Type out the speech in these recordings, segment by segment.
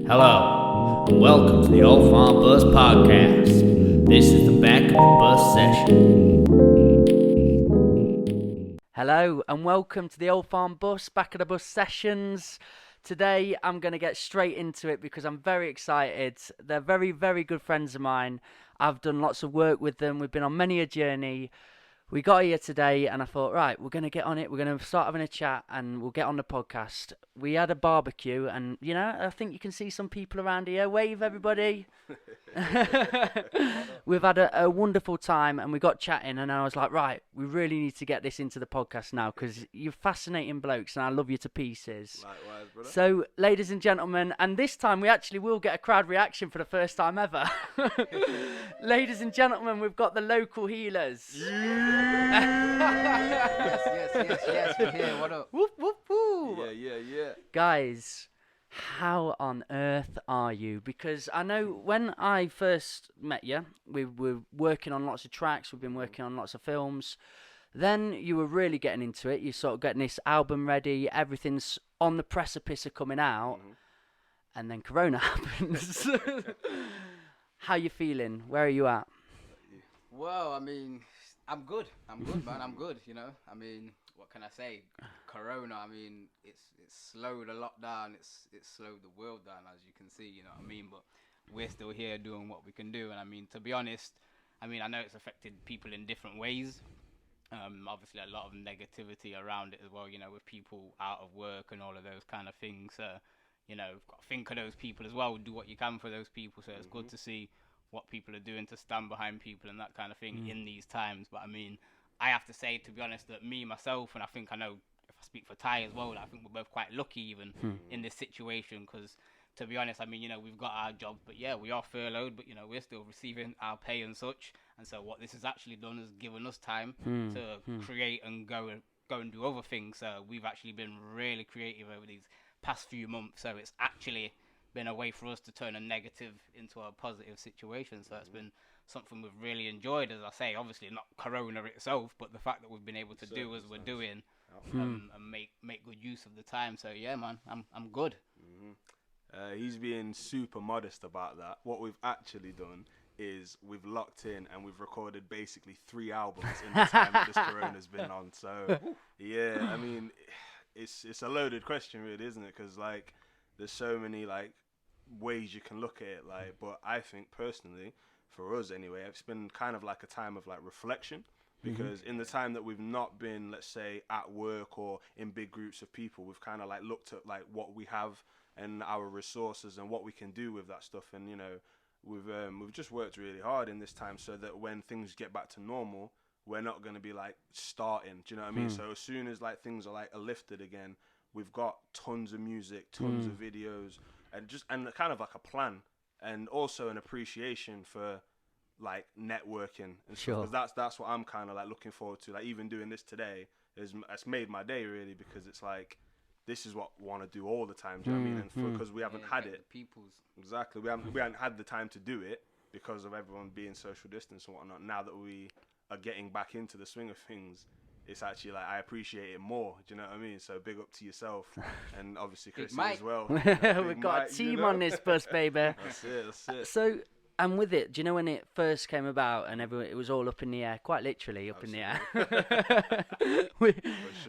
Hello, and welcome to the Old Farm Bus Podcast. This is the back of the bus session. Hello, and welcome to the Old Farm Bus, back of the bus sessions. Today, I'm going to get straight into it because I'm very excited. They're very, very good friends of mine. I've done lots of work with them. We've been on many a journey. We got here today and I thought, right, we're going to get on it. We're going to start having a chat and we'll get on the podcast. We had a barbecue and, you know, I think you can see some people around here. Wave, everybody. We've had a wonderful time and we got chatting and I was like, right, we really need to get this into the podcast now because you're fascinating blokes and I love you to pieces. Likewise, brother. So, ladies and gentlemen, and this time we actually will get a crowd reaction for the first time ever. Ladies and gentlemen, we've got the local healers. Yes, we're here. What up? Whoop, whoop, whoop. Yeah. Guys, how on earth are you? Because I know when I first met you, we were working on lots of tracks, we've been working on lots of films. Then you were really getting into it. You're sort of getting this album ready, everything's on the precipice of coming out, and then Corona happens. How you feeling? Where are you at? Well, I mean, I'm good, man. I'm good, you know. I mean, what can I say? Corona, I mean, it's slowed a lot down. It's slowed the world down, as you can see, you know what I mean? But we're still here doing what we can do. And I mean, to be honest, I mean, I know it's affected people in different ways. Obviously, a lot of negativity around it as well, you know, with people out of work and all of those kind of things. You know, got to think of those people as well. Do what you can for those people. So it's good to see what people are doing to stand behind people and that kind of thing in these times. But I mean, I have to say, to be honest, that me, myself, and I think I know if I speak for Ty as well, I think we're both quite lucky even in this situation because, to be honest, I mean, you know, we've got our jobs, but yeah, we are furloughed, but, you know, we're still receiving our pay and such. And so what this has actually done is given us time to create and go and do other things. So we've actually been really creative over these past few months. So it's actually been a way for us to turn a negative into a positive situation. So it's been something we've really enjoyed, as I say, obviously not Corona itself, but the fact that we've been able to do as we're doing and make good use of the time. So yeah, man, I'm good. He's being super modest about that. What we've actually done is we've locked in and we've recorded basically 3 albums in the time that this Corona's been on. So yeah, I mean, it's a loaded question, really, isn't it? Because like, there's so many like ways you can look at it. Like, but I think personally, for us anyway, it's been kind of like a time of like reflection. Because in the time that we've not been, let's say, at work or in big groups of people, we've kind of like looked at like what we have and our resources and what we can do with that stuff. And, you know, we've just worked really hard in this time so that when things get back to normal, we're not going to be like starting. Do you know what I mean? So as soon as like things are like lifted again, we've got tons of music, tons of videos, and kind of like a plan, and also an appreciation for like networking and stuff. Because that's what I'm kind of like looking forward to. Like even doing this today it's made my day, really, because it's like this is what we want to do all the time. Do you know what I mean? And because we haven't had it, exactly, we haven't had the time to do it because of everyone being social distance and whatnot. Now that we are getting back into the swing of things, it's actually like I appreciate it more. Do you know what I mean? So big up to yourself and obviously Chris as well. We've got a team on this bus, baby. That's it. So, and with it, do you know when it first came about and it was all up in the air, quite literally up in the air.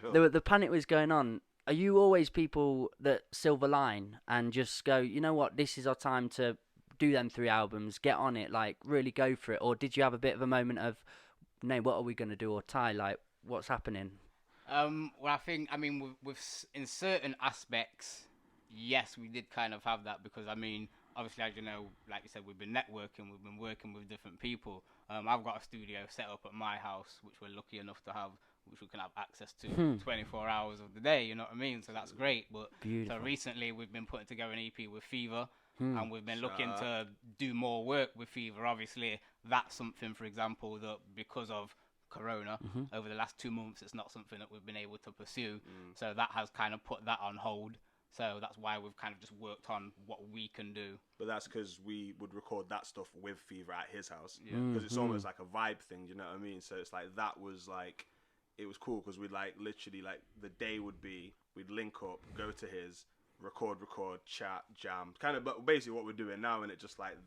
The panic was going on. Are you always people that silver line and just go, you know what, this is our time to do them 3 albums, get on it, like really go for it? Or did you have a bit of a moment of, no, what are we going to do? Or Ty, like, what's happening? Well, I think, I mean, with in certain aspects, yes, we did kind of have that because, I mean, obviously, as you know, like you said, we've been networking, we've been working with different people. I've got a studio set up at my house, which we're lucky enough to have, which we can have access to 24 hours of the day, you know what I mean? So that's great. But so recently, we've been putting together an EP with Fever, and we've been looking to do more work with Fever. Obviously, that's something, for example, that because of Corona over the last 2 months, it's not something that we've been able to pursue. So that has kind of put that on hold. So that's why we've kind of just worked on what we can do. But that's because we would record that stuff with Fever at his house. Because it's almost like a vibe thing, you know what I mean? So it's like, that was like, it was cool because we'd like literally like the day would be, we'd link up, go to his, record, chat, jam, kind of. But basically, what we're doing now, and it just like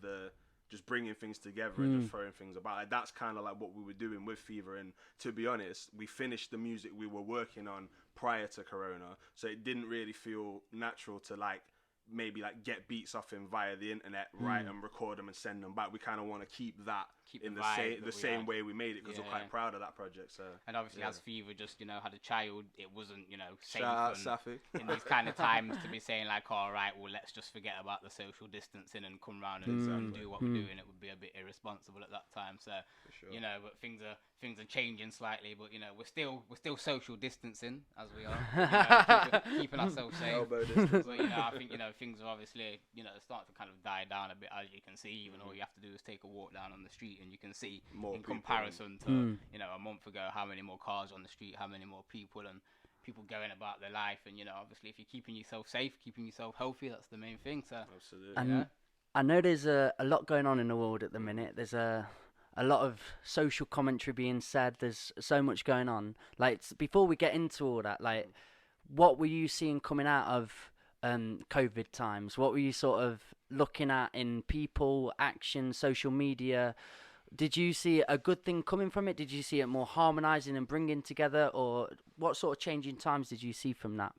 just bringing things together and just throwing things about. Like, that's kind of like what we were doing with Fever. And to be honest, we finished the music we were working on prior to Corona, so it didn't really feel natural to like maybe like get beats off him via the internet, write and record them and send them back. We kind of want to keep that in the same way we made it, because we're quite proud of that project. So, and obviously, as Fever just had a child, it wasn't safe Safi. in these kind of times to be saying like, all right, well, let's just forget about the social distancing and come round and do what we're doing. It would be a bit irresponsible at that time. So, sure. But things are changing slightly, but we're still social distancing as we are, keeping ourselves safe. Elbow distance. But I think things are obviously starting to kind of die down a bit, as you can see. Even all you have to do is take a walk down on the street, and you can see More in people comparison to a month ago how many more cars on the street, how many more people and people going about their life. And obviously, if you're keeping yourself safe, keeping yourself healthy, that's the main thing. So Absolutely. And I know there's a lot going on in the world at the minute. There's a lot of social commentary being said. There's so much going on. Like, before we get into all that, like, what were you seeing coming out of COVID times? What were you sort of looking at in people, action, social media? Did you see a good thing coming from it? Did you see it more harmonizing and bringing together? Or what sort of changing times did you see from that?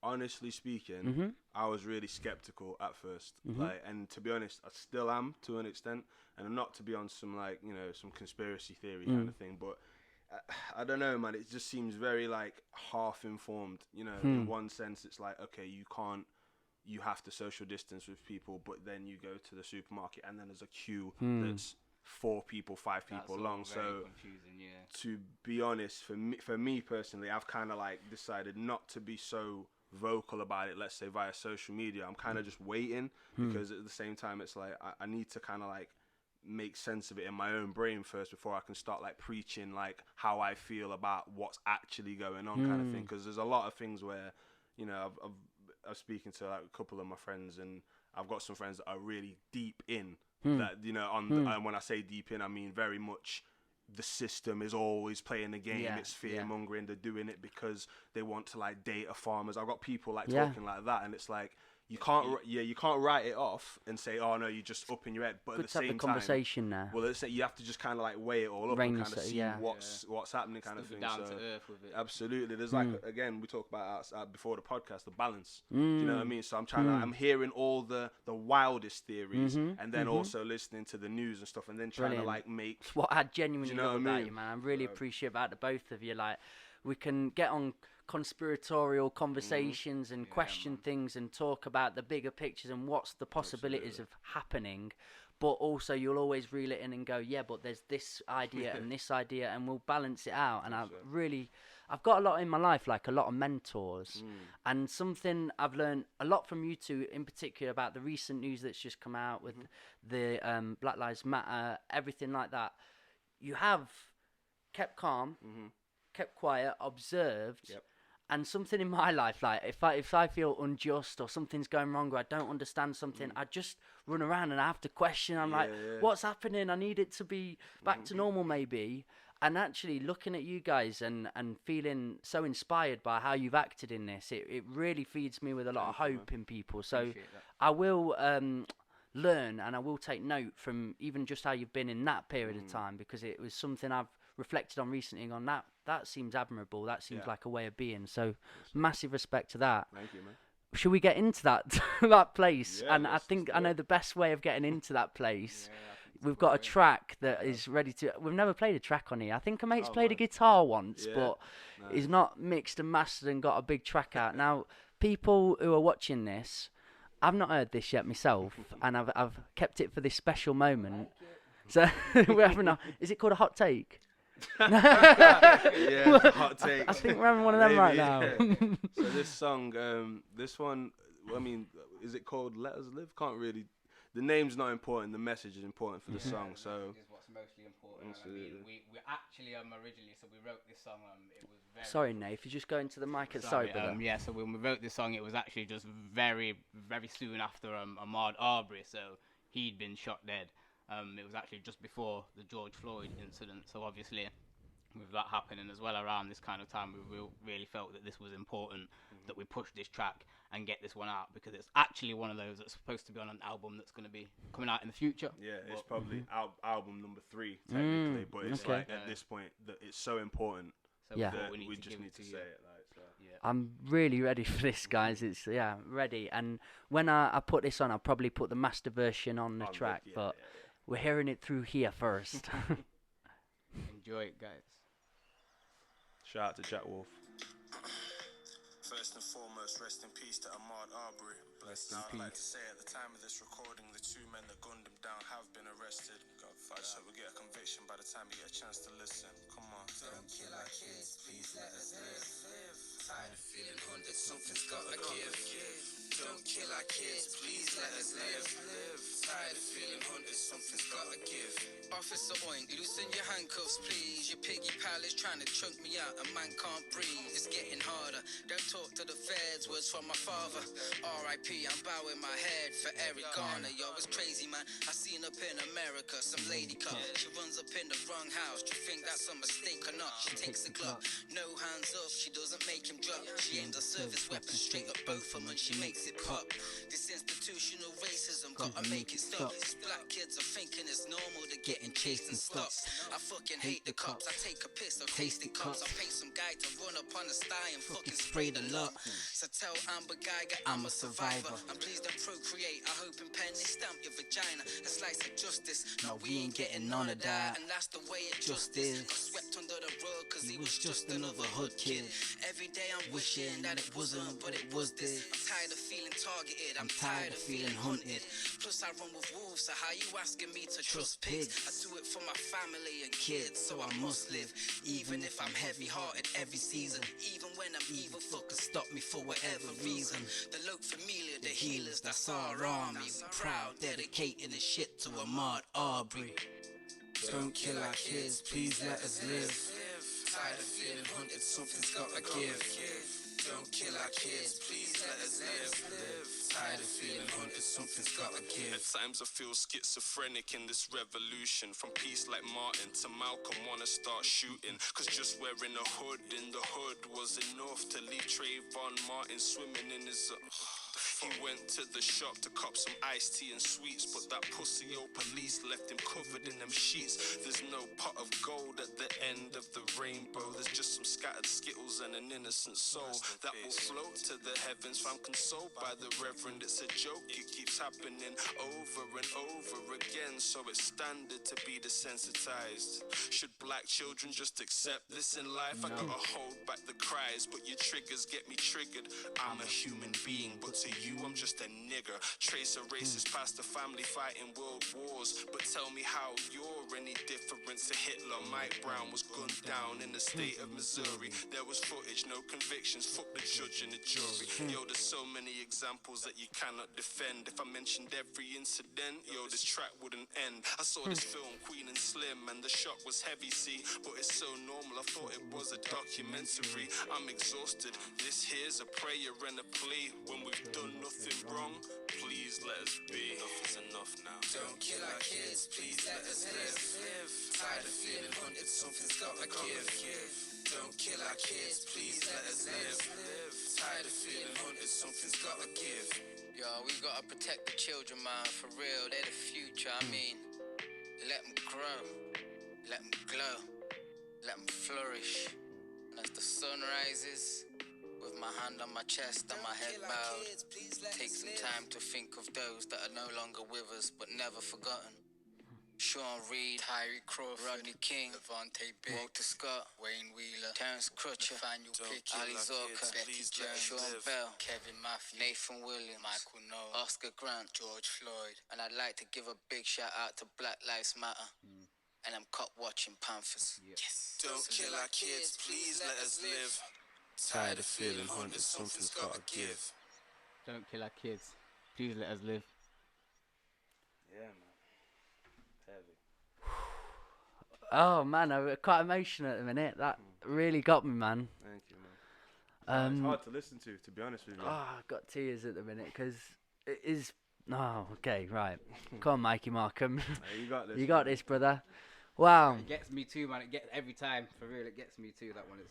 Honestly speaking, I was really skeptical at first. Like, and to be honest, I still am to an extent. And not to be on some like some conspiracy theory kind of thing, but I don't know, man. It just seems very like half informed. In one sense, it's like, okay, you have to social distance with people, but then you go to the supermarket and then there's a queue that's 4 people, 5 people long. So to be honest, for me personally, I've kind of like decided not to be so vocal about it, let's say via social media. I'm kind of just waiting, because at the same time, it's like I need to kind of like make sense of it in my own brain first before I can start like preaching like how I feel about what's actually going on, kind of thing. Because there's a lot of things where I'm speaking to like a couple of my friends, and I've got some friends that are really deep in that, and when I say deep in, I mean very much the system is always playing the game. It's fear mongering. They're doing it because they want to like data farmers. I've got people like talking like that, and it's like, you can't write it off and say, oh no, you're just up in your head. But Good at the to have same the conversation time, there. well, let's say you have to just kind of like weigh it all up and kind of see what's happening, kind of thing. Down to earth with it. Absolutely. There's like, again, we talked about before the podcast, the balance. Do you know what I mean? So I'm trying to, I'm hearing all the wildest theories, and then also listening to the news and stuff, and then trying to like make. It's what I genuinely love about you, man. I really Yeah. appreciate about the both of you. Like, we can get on conspiratorial conversations and question things and talk about the bigger pictures and what's the possibilities of happening, but also you'll always reel it in and go, yeah, but there's this idea and this idea, and we'll balance it out. And I've got a lot in my life, like a lot of mentors, and something I've learned a lot from you two in particular about the recent news that's just come out with the Black Lives Matter, everything like that. You have kept calm, kept quiet, observed. And something in my life, like if I feel unjust or something's going wrong or I don't understand something, I just run around and I have to question. I'm what's happening? I need it to be back to normal maybe. And actually looking at you guys and feeling so inspired by how you've acted in this, it really feeds me with a lot of hope in people. So I will learn and I will take note from even just how you've been in that period of time, because it was something I've reflected on recently and gone, that seems admirable. That seems like a way of being. So massive respect to that. Thank you, man. Should we get into that that place? Yeah, and I think I know the best way of getting into that place. We've got a track that is ready to. We've never played a track on here. I think a mate's played a guitar once, but he's not mixed and mastered and got a big track out. Now, people who are watching this, I've not heard this yet myself, and I've kept it for this special moment. So we're having is it called a hot take? It's a hot take. I think we're having one of them right now. So this song, this one, I mean, is it called Let Us Live? Can't really. The name's not important. The message is important for the song. So is what's mostly important. I mean, we actually originally, so we wrote this song. It was very. Sorry, Nate, if you just go into the mic and sorry, brother. Yeah, so when we wrote this song, it was actually just very, very soon after Ahmaud Arbery. So he'd been shot dead. It was actually just before the George Floyd incident. So obviously, with that happening as well around this kind of time, we really felt that this was important, that we push this track and get this one out, because it's actually one of those that's supposed to be on an album that's going to be coming out in the future. Yeah, it's probably album number 3 technically, but it's like at this point that it's so important So Yeah. that we we need to just give need it to to say you. it. Like, so. Yeah. I'm really ready for this, guys. It's ready. And when I put this on, I'll probably put the master version on the track, but we're hearing it through here first. Enjoy it, guys. Shout out to Jack Wolf. First and foremost, rest in peace to Ahmaud Arbery. Rest in Now, I'd like to peace. say at the time of this recording, the 2 men that gunned him down have been arrested. God, fudge, so we get a conviction by the time you get a chance to listen. Come on. Don't kill our kids, please let us live. Tired of feeling haunted, something's gotta give. Don't kill our kids, please let us live. Tired of feeling haunted, something's gotta give. Officer Oink, loosen your handcuffs, please. Your piggy pal is trying to choke me out, a man can't breathe. It's getting harder. Don't talk to the feds, words from my father. R.I.P. I'm bowing my head for Eric Garner. Yo, it's crazy, man. I seen up in America some lady cop. She runs up in the wrong house. Do you think that's a mistake or not? She takes the Glock, no hands up. She doesn't make him drop. She aims a service weapon straight at both of them and she makes it pop. This institutional racism gotta make it stop. These black kids are thinking it's normal to getting chased and stopped. I fucking hate the cops. I take a piss of tasty cops. I pay some guy to run up on the sty and fucking spray the lot. So tell Amber Geiger I'm a survivor. I'm pleased and procreate. I hope in pen they stamp your vagina. A slice of justice. No, we ain't getting none of that. And that's the way it just is. Got swept under the rug cause he was just another hood kid. Every day I'm wishing that it wasn't, but it was this. I'm tired of feeling targeted. I'm tired of feeling hunted. Plus I run with wolves, so how you asking me to trust pigs? I do it for my family and kids, so I must live. Even if I'm heavy-hearted every season. Even when I'm evil, fuckers stop me for whatever reason. The Loc Familia, the healers, that's our army. We proud, dedicating the shit to Ahmaud Arbery. Don't kill our kids, please let us live. Tired of feeling haunted, something's gotta give. Don't kill our kids, please let us live. Tired of feeling haunted, something's gotta give. At times I feel schizophrenic in this revolution. From peace like Martin to Malcolm wanna start shooting. Cause just wearing a hood in the hood was enough to leave Trayvon Martin swimming in his... He went to the shop to cop some iced tea and sweets, but that pussy old police left him covered in them sheets. There's no pot of gold at the end of the rainbow. There's just some scattered skittles and an innocent soul that will float to the heavens. If I'm consoled by the reverend, it's a joke. It keeps happening over and over again, so it's standard to be desensitized. Should black children just accept this in life? I gotta hold back the cries, but your triggers get me triggered. I'm a human being, but to you I'm just a nigger. Trace a racist past the family fighting world wars, but tell me how you're any different to Hitler. Mike Brown was gunned down in the state of Missouri. There was footage, no convictions, fuck the judge and the jury. Yo, there's so many examples that you cannot defend. If I mentioned every incident, yo, this track wouldn't end. I saw this film, Queen and Slim, and the shock was heavy, see, but it's so normal, I thought it was a documentary. I'm exhausted, this here's a prayer and a plea. When we've done nothing wrong, please let us be. Enough is enough now. Don't kill our kids, please let us live. Tired of feeling haunted, something's gotta give. Don't kill our kids, please let us live. Tired of feeling haunted, something's gotta give. Yo, we gotta protect the children, man, for real. They're the future, I mean, let them grow, let them glow, let them flourish. And as the sun rises, with my hand on my chest and my head bowed, take some time to think of those that are no longer with us but never forgotten. Sean Reed, Tyree Crawford, Rodney King, Levante Biggs, Walter Scott, Wayne Wheeler, Terrence Crutcher, Nathaniel Pickett, Ali Zorka, Betty Jones, Sean Bell, Kevin Matthews, Nathan Williams, Michael Noel, Oscar Grant, George Floyd. And I'd like to give a big shout out to Black Lives Matter and them cop watching Panthers. Yes. Don't kill our kids, please let us live. Tired of feeling haunted, something's gotta give. Don't kill our kids. Please let us live. Yeah, man. Heavy. Oh man, I'm quite emotional at the minute. That really got me, man. Thank you, man. It's hard to listen to be honest with you. I've got tears at the minute because it is. Oh, okay, right. Come on, Mikey Markham. Hey, you got this. You got this, brother. Wow. It gets me too, man. It gets every time, for real. It gets me too. That one is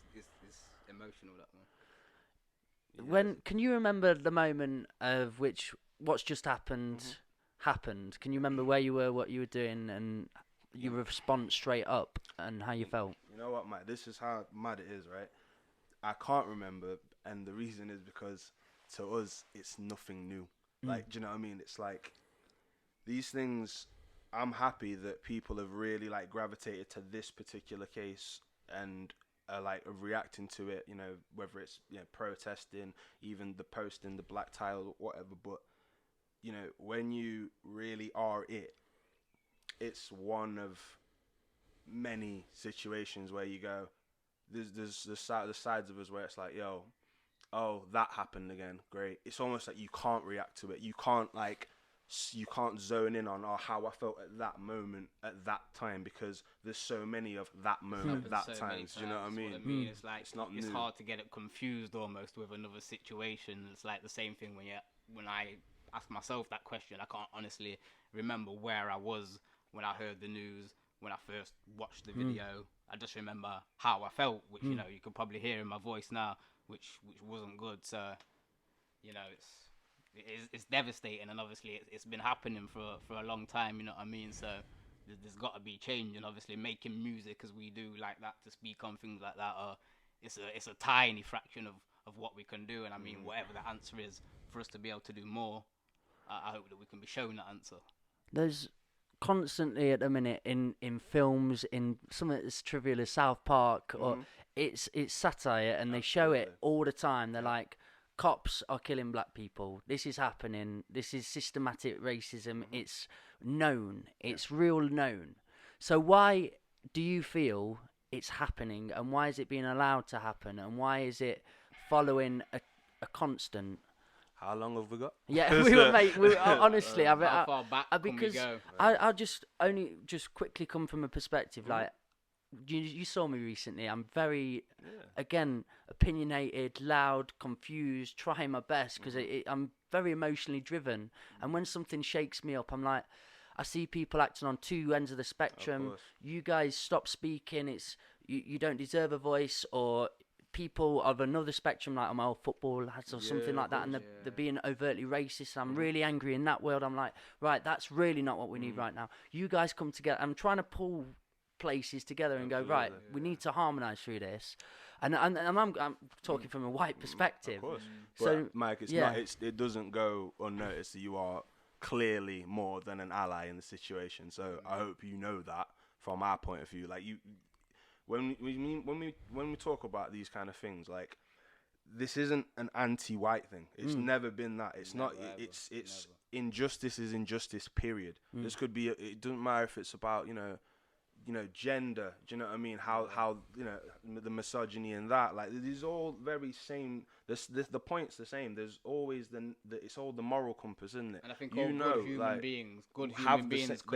emotional. That one. When can you remember the moment of which what's just happened? Can you remember where you were, what you were doing, and your response straight up and how you felt? You know what, Mike? This is how mad it is, right? I can't remember, and the reason is because to us, it's nothing new. Like, do you know what I mean? It's like these things. I'm happy that people have really like gravitated to this particular case and are like reacting to it. You know, whether it's protesting, even the posting, the black tile, whatever. But you know, when you really are it's one of many situations where you go, there's the sides of us where it's like, yo, oh, that happened again, great. It's almost like you can't react to it. You can't zone in on how I felt at that moment at that time because there's so many of that moment, that times. Do you know what I mean? It's like it's not it's new. hard to get it confused almost with another situation. It's like the same thing when I ask myself that question. I can't honestly remember where I was when I heard the news, when I first watched the video. I just remember how I felt, which you could probably hear in my voice now, which wasn't good. So it's devastating, and obviously it's been happening for a long time. You know what I mean? So there's got to be change, and obviously making music as we do like that to speak on things like that, it's a tiny fraction of what we can do. And I mean, whatever the answer is for us to be able to do more, I hope that we can be shown that answer. There's constantly at the minute in films, in something as trivial as South Park, or it's satire, and they show it all the time. They're like, cops are killing black people. This is happening. This is systematic racism. It's known. It's real known. So why do you feel it's happening, and why is it being allowed to happen, and why is it following a constant? How long have we got? Yeah, we were, mate. Honestly, How far back can we because go? I'll just quickly come from a perspective like you saw me recently. I'm very again opinionated, loud, confused, trying my best because I'm very emotionally driven. And when something shakes me up, I'm like, I see people acting on two ends of the spectrum. You guys stop speaking. It's you don't deserve a voice, or people of another spectrum, like my old football lads or something like that, and they're being overtly racist. I'm really angry in that world. I'm like, right, that's really not what we need right now. You guys come together. I'm trying to pull places together and go, right, we need to harmonise through this. And I'm talking from a white perspective. Of course. So, but Mike, it doesn't go unnoticed that you are clearly more than an ally in the situation. So I hope you know that from our point of view. Like when we talk about these kind of things, like this isn't an anti-white thing. It's never been that. It's never, not. It's injustice is injustice. Period. This could be. It doesn't matter if it's about gender. Do you know what I mean? How the misogyny and that. Like these all very same. The point's the same. There's always it's all the moral compass, isn't it? And I think good human beings could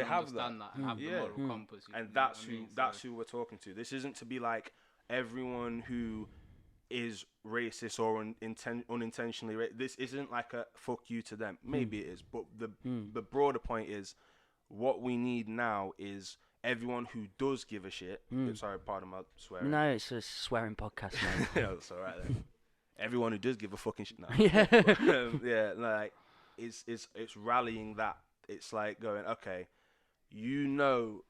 understand that and have the moral compass. And that's who we're talking to. This isn't to be like everyone who is racist or unintentionally racist. This isn't like a fuck you to them. Maybe it is, but the broader point is what we need now is everyone who does give a shit. Sorry, pardon my swearing. No, it's a swearing podcast, mate. Yeah, that's all right then. Everyone who does give a fucking shit now. Like it's rallying that. It's like going, okay, you know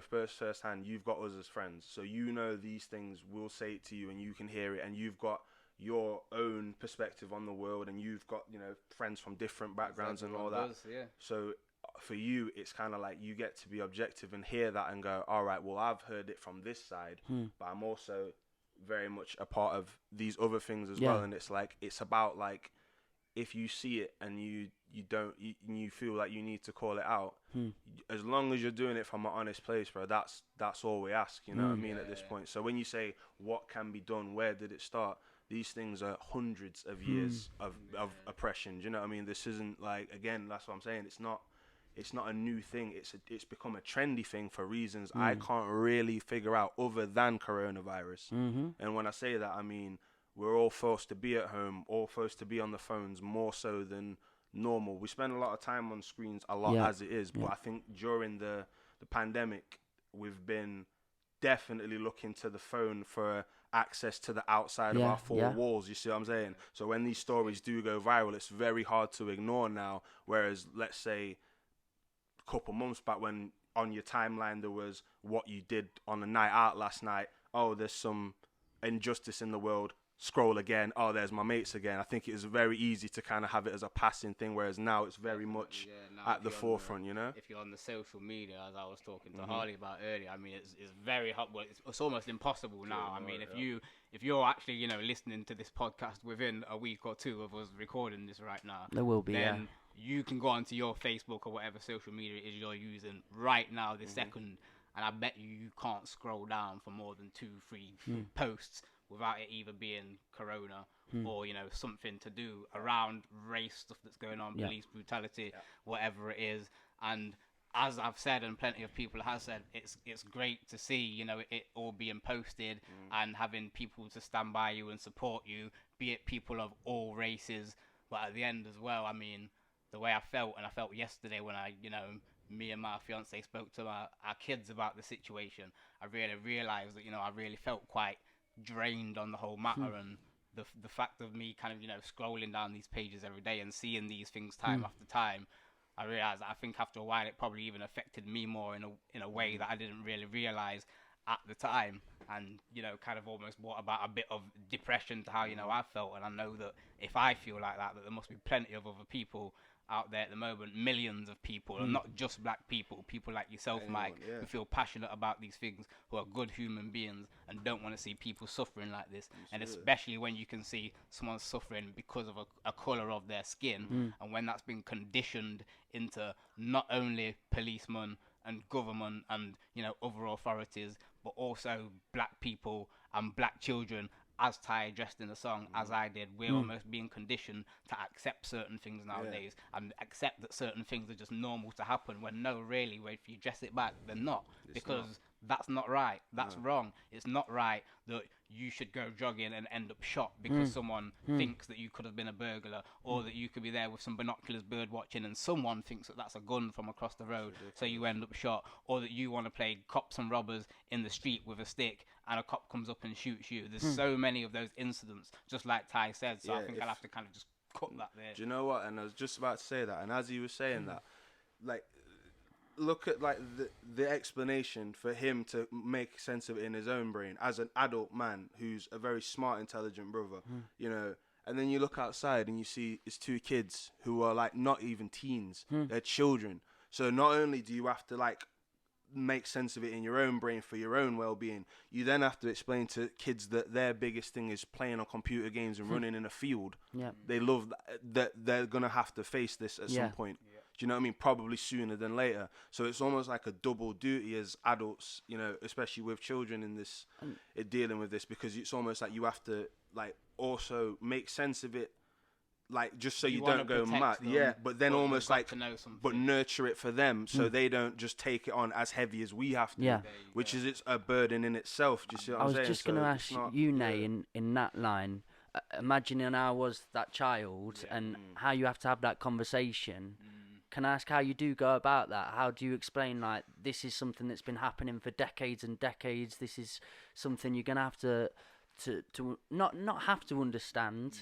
first hand, you've got us as friends, so these things. We'll say it to you, and you can hear it, and you've got your own perspective on the world, and you've got friends from different backgrounds and all that. So for you, it's kind of like you get to be objective and hear that and go, all right, well, I've heard it from this side, but I'm also very much a part of these other things as well. And it's like, it's about like, if you see it and you feel like you need to call it out, as long as you're doing it from an honest place, bro, that's all we ask, you know what I mean, at this point. So when you say what can be done, where did it start? These things are hundreds of years of oppression. Do you know what I mean? This isn't like, again, that's what I'm saying. It's not a new thing. It's become a trendy thing for reasons I can't really figure out other than coronavirus. And when I say that, I mean we're all forced to be at home, all forced to be on the phones more so than normal. We spend a lot of time on screens a lot as it is, but I think during the pandemic, we've been definitely looking to the phone for access to the outside of Yeah, our four walls. You see what I'm saying? So when these stories do go viral, it's very hard to ignore now. Whereas, let's say, a couple months back, when on your timeline there was what you did on a night out last night. Oh, there's some injustice in the world. Scroll again. Oh, there's my mates again. I think it was very easy to kind of have it as a passing thing, whereas now it's very much now at the forefront, you know? If you're on the social media, as I was talking to Harley about earlier, I mean, it's very hard. Well, it's almost impossible now. I mean, if you're actually, you know, listening to this podcast within a week or two of us recording this right now, There will be, then you can go onto your Facebook or whatever social media it is you're using right now, this second, and I bet you can't scroll down for more than 2-3 posts without it either being corona or, you know, something to do around race stuff that's going on, police brutality, whatever it is. And as I've said, and plenty of people have said, it's great to see, you know, it all being posted and having people to stand by you and support you, be it people of all races. But at the end as well, I mean, the way I felt yesterday when I, you know, me and my fiance spoke to our kids about the situation, I really realized that, you know, I really felt quite drained on the whole matter. And the fact of me kind of, you know, scrolling down these pages every day and seeing these things time after time, I realized I think after a while it probably even affected me more in a way that I didn't really realize at the time, and, you know, kind of almost brought about a bit of depression to how, you know, I felt. And I know that if I feel like that there must be plenty of other people out there at the moment, millions of people, and not just black people like yourself, Mike, who feel passionate about these things, who are good human beings and don't want to see people suffering like this. And especially when you can see someone suffering because of a colour of their skin, and when that's been conditioned into not only policemen and government and, you know, other authorities, but also black people and black children, as Ty addressed in the song, as I did. We're almost being conditioned to accept certain things nowadays and accept that certain things are just normal to happen, when no, really, if you dress it back, they're not. Because that's not right. That's wrong. It's not right that you should go jogging and end up shot because someone thinks that you could have been a burglar, or that you could be there with some binoculars bird watching and someone thinks that that's a gun from across the road, so you end up shot, or that you want to play cops and robbers in the street with a stick and a cop comes up and shoots you. There's so many of those incidents, just like Ty said, so I think I'll have to kind of just cut that there. Do you know what? And I was just about to say that, and as he was saying that, like, look at like the explanation for him to make sense of it in his own brain as an adult man who's a very smart, intelligent brother, you know. And then you look outside and you see his two kids who are like not even teens, they're children. So not only do you have to like make sense of it in your own brain for your own well-being, you then have to explain to kids that their biggest thing is playing on computer games and running in a field. They love that they're gonna have to face this at some point. Do you know what I mean? Probably sooner than later. So it's almost like a double duty as adults, you know, especially with children in this, dealing with this, because it's almost like you have to like also make sense of it, like just so you don't go mad. But then almost like, but nurture it for them so they don't just take it on as heavy as we have to, which is it's a burden in itself. Do you see what I'm saying? I was just going to ask you, Nay, in that line, imagining I was that child and how you have to have that conversation. Can I ask how you do go about that? How do you explain, like, this is something that's been happening for decades and decades. This is something you're going to have to not have to understand,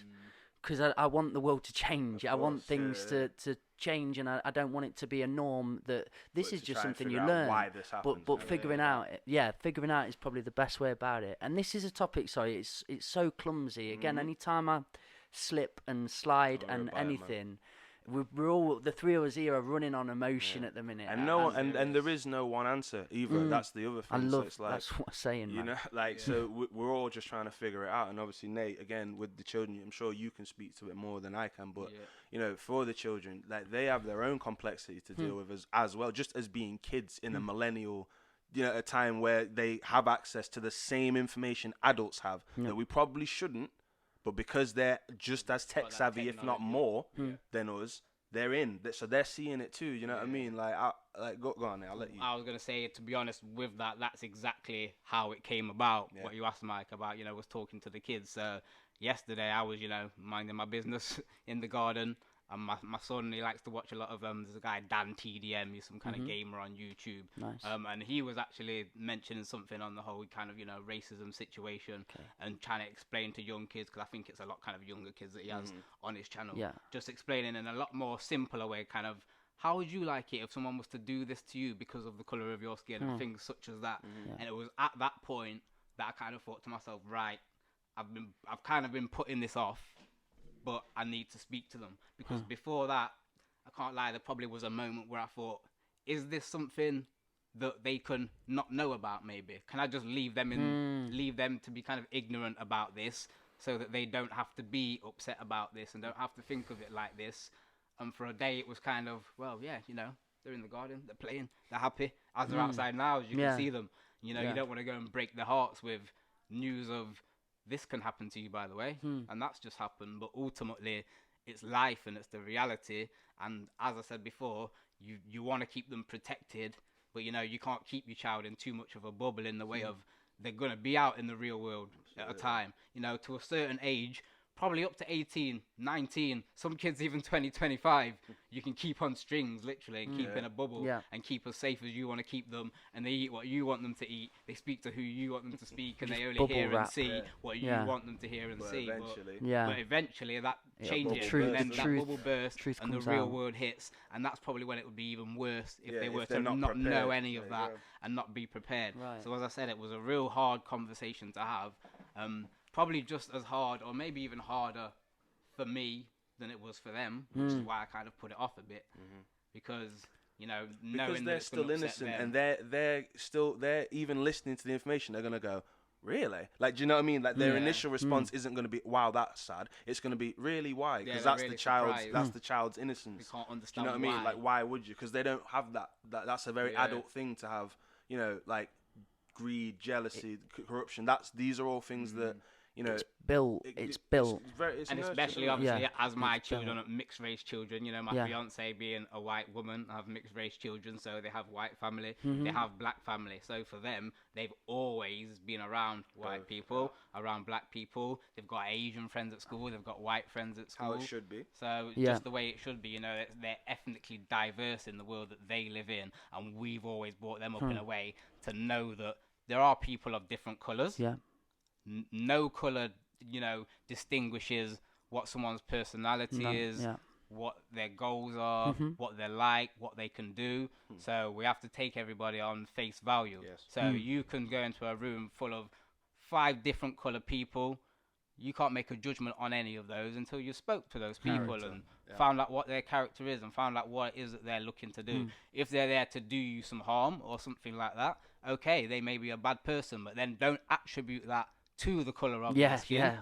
because I want the world to change. I want things to change, and I don't want it to be a norm that this is just something you learn. Why this happens, but figuring out is probably the best way about it. And this is a topic, sorry, it's so clumsy. Again, anytime I slip and slide and anything, we're all, the three of us here are running on emotion at the minute. And and there is no one answer either. That's the other thing. I love, so it's like, that's what I'm saying, you know, like, so we're all just trying to figure it out. And obviously, Nate, again, with the children, I'm sure you can speak to it more than I can, but you know, for the children, like, they have their own complexity to deal with as well, just as being kids in a millennial, you know, a time where they have access to the same information adults have that we probably shouldn't. But because they're just as tech savvy, if not more, than us, they're in. So they're seeing it too. You know what I mean? Like, go on. I'll let you. I was gonna say, to be honest, with that's exactly how it came about. What you asked Mike about, you know, was talking to the kids. Yesterday I was, you know, minding my business in the garden, And my son, he likes to watch a lot of there's a guy Dan TDM, he's some kind of gamer on YouTube. Nice. And he was actually mentioning something on the whole kind of racism situation and trying to explain to young kids, because I think it's a lot kind of younger kids that he has on his channel. Yeah. Just explaining in a lot more simpler way, kind of how would you like it if someone was to do this to you because of the color of your skin and things such as that. And it was at that point that I kind of thought to myself, right, I've kind of been putting this off, but I need to speak to them, because before that, I can't lie, there probably was a moment where I thought, is this something that they can not know about? Maybe can I just leave them to be kind of ignorant about this, so that they don't have to be upset about this and don't have to think of it like this. And for a day, it was kind of, well, yeah, they're in the garden, they're playing, they're happy, as they're outside now, as you can see them. You don't want to go and break their hearts with news of, this can happen to you, by the way, and that's just happened. But ultimately, it's life and it's the reality. And as I said before, you want to keep them protected, but you can't keep your child in too much of a bubble in the way of they're going to be out in the real world at a time. To a certain age, probably up to 18, 19, some kids even 20, 25, you can keep on strings, literally, and keep in a bubble and keep as safe as you want to keep them, and they eat what you want them to eat, they speak to who you want them to speak, and they only hear and see what you want them to hear and see. But eventually that changes, and then that bubble bursts, and the real world hits, and that's probably when it would be even worse if they were to not know any of that and not be prepared. Right. So as I said, it was a real hard conversation to have. Probably just as hard, or maybe even harder for me than it was for them, which is why I kind of put it off a bit, because knowing they're that still innocent and they're even listening to the information, they're gonna go, really? Like, do you know what I mean? Like, their initial response isn't gonna be, wow, that's sad. It's gonna be, really, why? Because that's really the child's innocence. They can't understand. Do you know what I mean? Like, why would you? Because they don't have that. That's a very adult thing to have. Like greed, jealousy, corruption. These are all things that. It's built. It's built. And especially, obviously, as my children, mixed race children, my fiance being a white woman, I have mixed race children, so they have white family, they have black family. So for them, they've always been around white people, around black people. They've got Asian friends at school, they've got white friends at school. How it should be. So just the way it should be, they're ethnically diverse in the world that they live in, and we've always brought them up in a way to know that there are people of different colours. Yeah. No colour, distinguishes what someone's personality is, what their goals are, what they're like, what they can do. So we have to take everybody on face value. Yes. So you can go into a room full of 5 different colour people. You can't make a judgment on any of those until you spoke to those people and found out what their character is and found out what it is that they're looking to do. If they're there to do you some harm or something like that, okay, they may be a bad person, but then don't attribute that to the colour of their skin.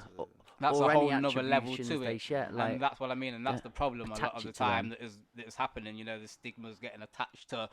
That's or a whole any another level attributions to they it. share, And that's what I mean, and that's the problem a lot attach of the it to time them. that is happening. The stigma's getting attached to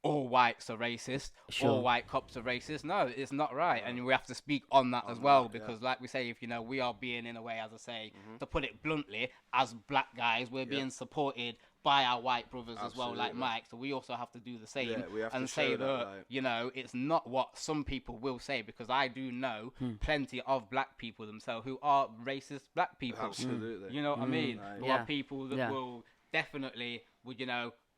all whites are racist, Sure. all white cops are racist. No, it's not right, and we have to speak on that as well, because like we say, if we are being, in a way, as I say, to put it bluntly, as black guys, we're being supported by our white brothers as well, like Mike. So we also have to do the same and say that, it's not what some people will say, because I do know plenty of black people themselves who are racist black people. Absolutely. You know what I mean? Who are people that will definitely would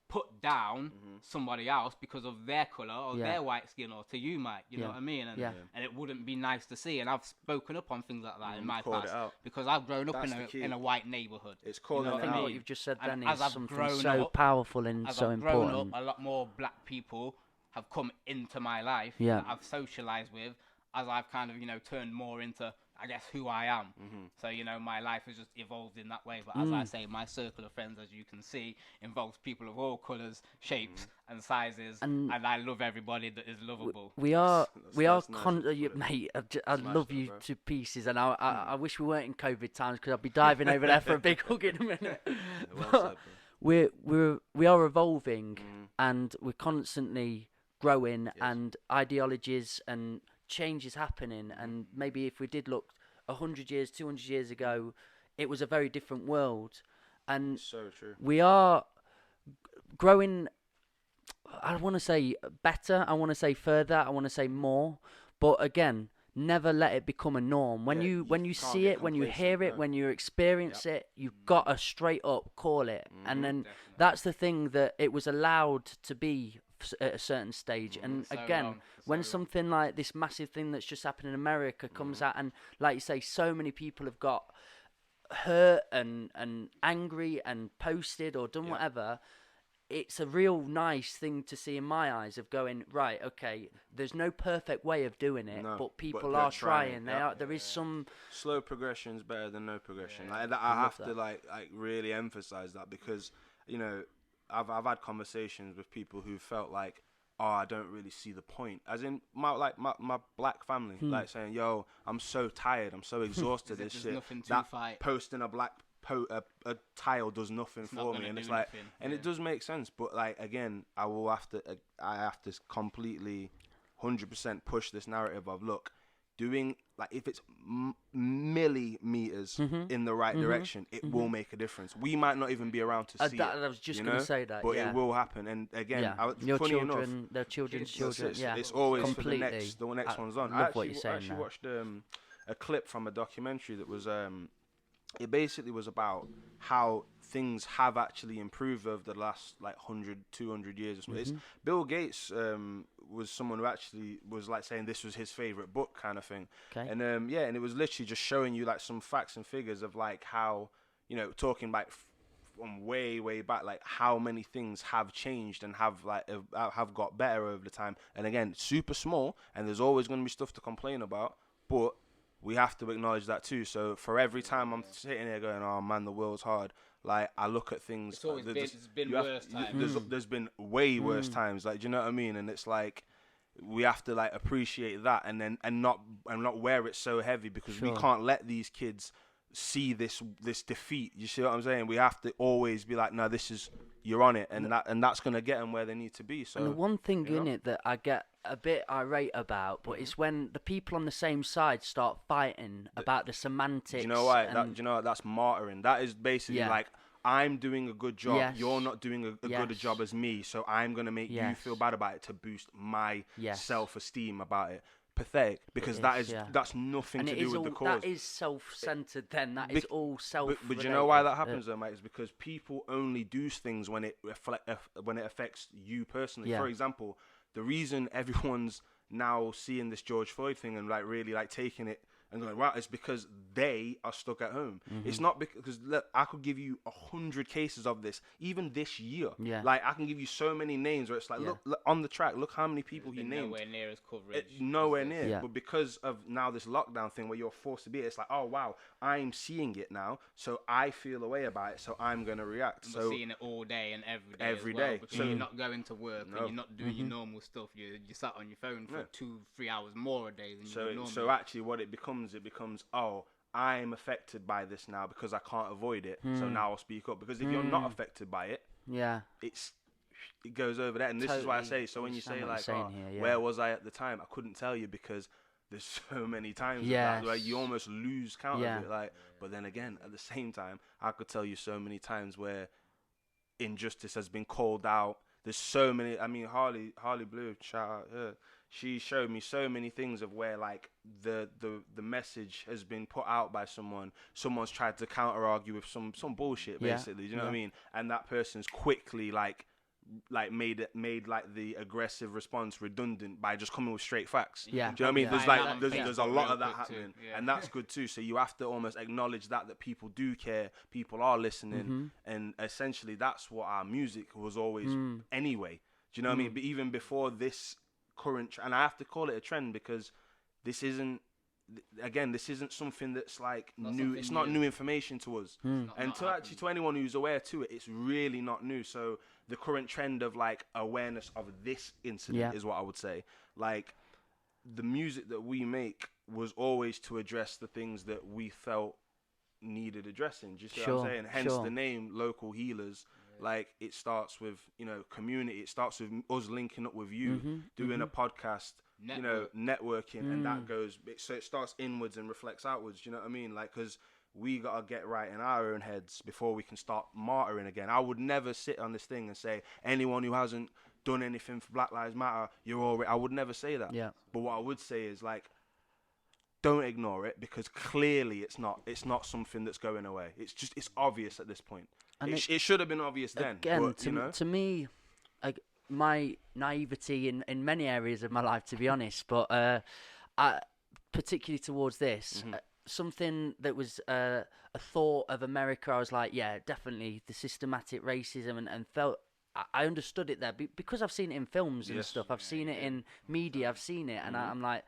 put down somebody else because of their colour or their white skin, or to you, Mike, you know what I mean? And it wouldn't be nice to see. And I've spoken up on things like that in my past, because I've grown up in a white neighbourhood. It's calling I think out. what you've just said then as is I've something grown so up, powerful and so I've grown important. up, a lot more black people have come into my life Yeah. that I've socialised with, as I've kind of turned more into, I guess, who I am. So my life has just evolved in that way. But as I say, my circle of friends, as you can see, involves people of all colours, shapes and sizes, and I love everybody that is lovable. We are that's nice. mate. I love you to pieces, and I wish we weren't in COVID times, because I'd be diving over there for a big hug in a minute. But we are evolving, and we're constantly growing, and ideologies and change is happening. And maybe if we did look 100 years, 200 years ago, it was a very different world. And So true. we are growing, I want to say better, I want to say further, I want to say more. But again, never let it become a norm. When Yeah, you when you can't see get it, when you complacent, hear it, no. when you experience it, you've got to straight up call it. And then Definitely. that's the thing, that it was allowed to be at a certain stage. And So again, long, for when so long. something like this massive thing that's just happened in America comes out, and like you say, so many people have got hurt and angry and posted or done whatever, it's a real nice thing to see in my eyes, of going, right, okay, there's no perfect way of doing it, No, but but people they're are trying, They yeah. are. There is some. Slow progression is better than no progression. Yeah. Like that, I I love have to that. like really emphasize that, because you know I've had conversations with people who felt like, oh, I don't really see the point. As in my black family, like saying, yo, I'm so tired, I'm so exhausted. As if This there's shit. nothing to That fight. posting a black a tile does nothing It's not for me, gonna and do it's like, nothing, and it does make sense. But like again, I have to completely 100% push this narrative of, look, doing like, if it's millimeters in the right direction, it will make a difference. We might not even be around to see it. I was just you gonna know? say that, but yeah. it will happen. And again, Yeah, your funny children, enough, their children's Kids, children. it's, Yeah, it's always completely. for the next I one's on. love what you're saying I actually there. watched a clip from a documentary that was it basically was about how things have actually improved over the last like 100, 200 years or something. It's, Bill Gates was someone who actually was like saying this was his favorite book kind of thing. Okay. And and it was literally just showing you like some facts and figures of like how, you know, talking like from way back, like how many things have changed and have like have got better over the time. And again, super small, and there's always going to be stuff to complain about, but we have to acknowledge that too. So for every time I'm sitting here going, oh man, the world's hard, like I look at things. It's always been, it's been you have- worse you- times. There's been way worse times, like, do you know what I mean? And it's like, we have to like appreciate that, and then and not wear it so heavy, because we Sure. can't let these kids see this defeat. You see what I'm saying? We have to always be like, no, this is, you're on it, and that's gonna get them where they need to be. So And the one thing you know? in it that I get a bit irate about, but it's when the people on the same side start fighting about the semantics. Do you know why? and- Do you know what? That's martyring. That is basically Yeah. like, I'm doing a good job. Yes. You're not doing a good a Yes. job as me, so I'm gonna make you Yes. feel bad about it to boost my Yes. self-esteem about it. Pathetic, because is, yeah. that's nothing and to it do is with all, the cause. that is self-centered. Then that Bec- is all self. But you know why that happens though, mate? Is because people only do things when it when it affects you personally. Yeah. For example, the reason everyone's now seeing this George Floyd thing and like really like taking it and going, wow, it's because they are stuck at home. Mm-hmm. It's not because, look, I could give you 100 cases of this, even this year. Yeah. Like I can give you so many names where it's like, Yeah. look on the track, look how many people he Been named. nowhere near as coverage. Nowhere as this. near. Yeah. But because of now this lockdown thing where you're forced to be, it's like, oh wow, I'm seeing it now, so I feel a way about it, so I'm gonna react. And So we're seeing it all day and every day. Every as well, day. Because So- you're not going to work No. and you're not doing your normal stuff. You sat on your phone for Yeah. 2-3 hours more a day than you would normally. so actually what it becomes, oh, I'm affected by this now because I can't avoid it, so now I'll speak up. Because if you're not affected by it, Yeah. it goes over that. And this is why I Totally say, so when you say understand what like, you're oh, saying here, yeah. where was I at the time? I couldn't tell you, because there's so many times of Yes. that, like you almost lose count Yeah. of it. Like, but then again, at the same time, I could tell you so many times where injustice has been called out. There's so many. I mean, Harley Blue, shout out her. She showed me so many things of where like the message has been put out by someone. Someone's tried to counter argue with some bullshit, Yeah. basically. Do you know what I mean? And that person's quickly like made like the aggressive response redundant by just coming with straight facts. Yeah. Do you know what I mean? Yeah. There's Find like that on there's a Facebook lot real of that quick too, happening, yeah. and that's good too. So you have to almost acknowledge that people do care, people are listening, Mm-hmm. and essentially that's what our music was always anyway. Do you know what I mean? But even before this current, and I have to call it a trend because this isn't. Again, this isn't something that's like Not new. something It's not new. new information to us, and to anyone who's aware to it, it's really not new. So the current trend of like awareness of this incident Yeah. is what I would say. Like the music that we make was always to address the things that we felt needed addressing. Do you see what Sure, I'm saying? Hence sure. the name Local Healers. Like it starts with, you know, community. It starts with us linking up with you, doing a podcast, you know, networking, and that goes. So it starts inwards and reflects outwards. Do you know what I mean? Like, because we gotta get right in our own heads before we can start martyring again. I would never sit on this thing and say anyone who hasn't done anything for Black Lives Matter, you're already. I would never say that. Yeah. But what I would say is like, don't ignore it, because clearly it's not something that's going away. It's obvious at this point. And It should have been obvious then. Again, but, you know, to me, my naivety in many areas of my life, to be honest, but particularly towards this, something that was a thought of America, I was like, yeah, definitely the systematic racism, and felt I understood it there because I've seen it in films and stuff. I've seen it in media. I've seen it, and I'm like.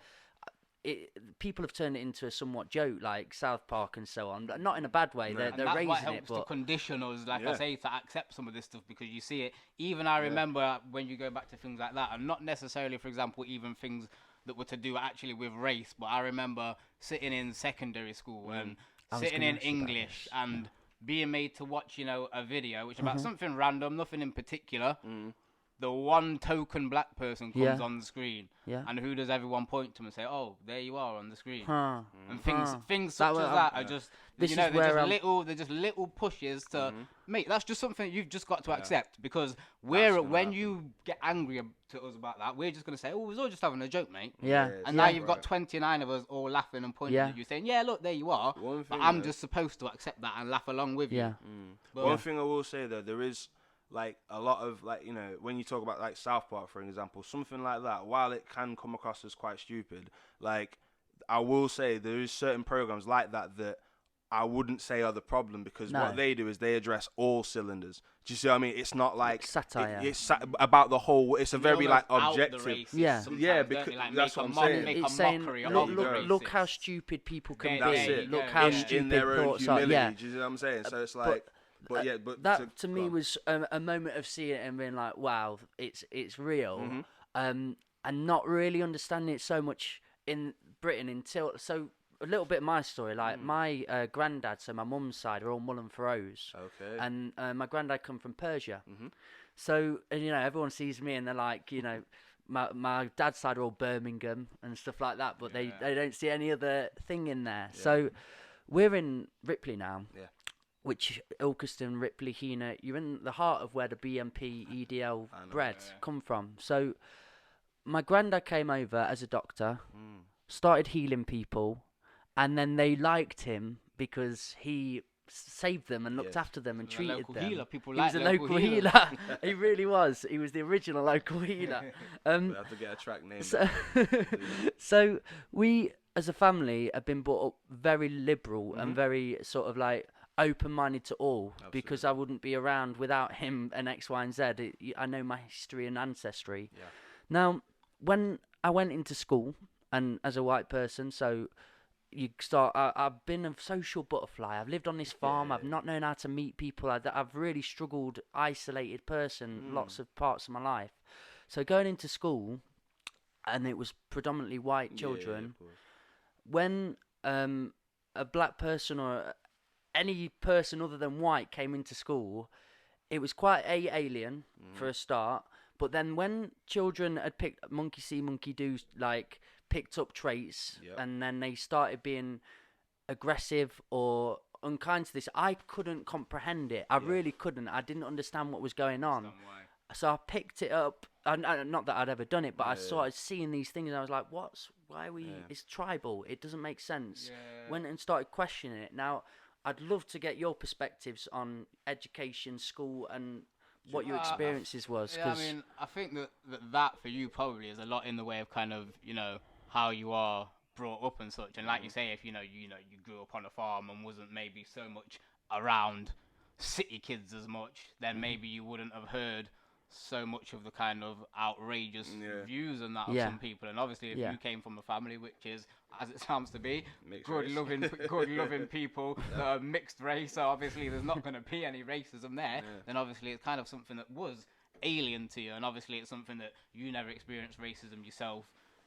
People have turned it into a somewhat joke, like South Park and so on, but not in a bad way. They're that's raising what it, helps to but condition us, like I say, to accept some of this stuff, because you see it. Even I remember when you go back to things like that, and not necessarily, for example, even things that were to do actually with race, but I remember sitting in secondary school and sitting in English and being made to watch, you know, a video which about something random, nothing in particular. The one token black person comes on the screen, and who does everyone point to and say, "Oh, there you are on the screen." And things such as that are just, you know, they're just little pushes to, mate. That's just something that you've just got to accept, because when you get angry to us about that, we're just gonna say, "Oh, we was all just having a joke, mate." And now you've got 29 of us all laughing and pointing at you, saying, "Yeah, look, there you are." But I'm just supposed to accept that and laugh along with you. One thing I will say though, there is. Like a lot of, like, you know, when you talk about like South Park, for example, something like that, while it can come across as quite stupid, like I will say there is certain programs like that I wouldn't say are the problem, because what they do is they address all cylinders. Do you see what I mean? It's not like satire. It's about the whole. It's a very like objective. Because that's what I'm saying. It's saying, look how stupid people can be. Look how stupid thoughts are. Yeah. Do you see what I'm saying? So it's like. But that to me was a moment of seeing it and being like, wow, it's real, and not really understanding it so much in Britain until a little bit of my story, like my granddad, so my mum's side are all Mullen Faroes, and my granddad come from Persia, so, and you know, everyone sees me and they're like, you know, my dad's side are all Birmingham and stuff like that, but they don't see any other thing in there. So we're in Ripley now. Which Ilkeston, Ripley, Hena, you're in the heart of where the BMP, EDL bread come from. So my granddad came over as a doctor, started healing people, and then they liked him because he saved them and looked after them and treated them. Healer. People he was a local healer. He really was. He was the original local healer. We have to get a track name. So we, as a family, have been brought up very liberal and very sort of like open-minded to all. Because I wouldn't be around without him and X, Y, and Z. I know my history and ancestry. Now, when I went into school, and as a white person, so you start. I've been a social butterfly. I've lived on this farm. I've not known how to meet people. I've really struggled, isolated person, lots of parts of my life. So going into school, and it was predominantly white children. When a black person or any person other than white came into school, it was quite alien for a start. But then when children had picked monkey see, monkey do, like picked up traits, and then they started being aggressive or unkind to this, I couldn't comprehend it. I really couldn't. I didn't understand what was going on. So I picked it up. Not that I'd ever done it, but I started seeing these things, and I was like, why are we, it's tribal. It doesn't make sense. Went and started questioning it. Now, I'd love to get your perspectives on education, school, and what your experiences was. I mean, I think that for you probably is a lot in the way of kind of, you know, how you are brought up and such. And like you say, if you grew up on a farm and wasn't maybe so much around city kids as much, then maybe you wouldn't have heard so much of the kind of outrageous views and that of some people. And obviously, if you came from a family which is, as it sounds to be, good loving people that are mixed race, so obviously there's not going to be any racism there, then obviously it's kind of something that was alien to you, and obviously it's something that you never experienced racism yourself.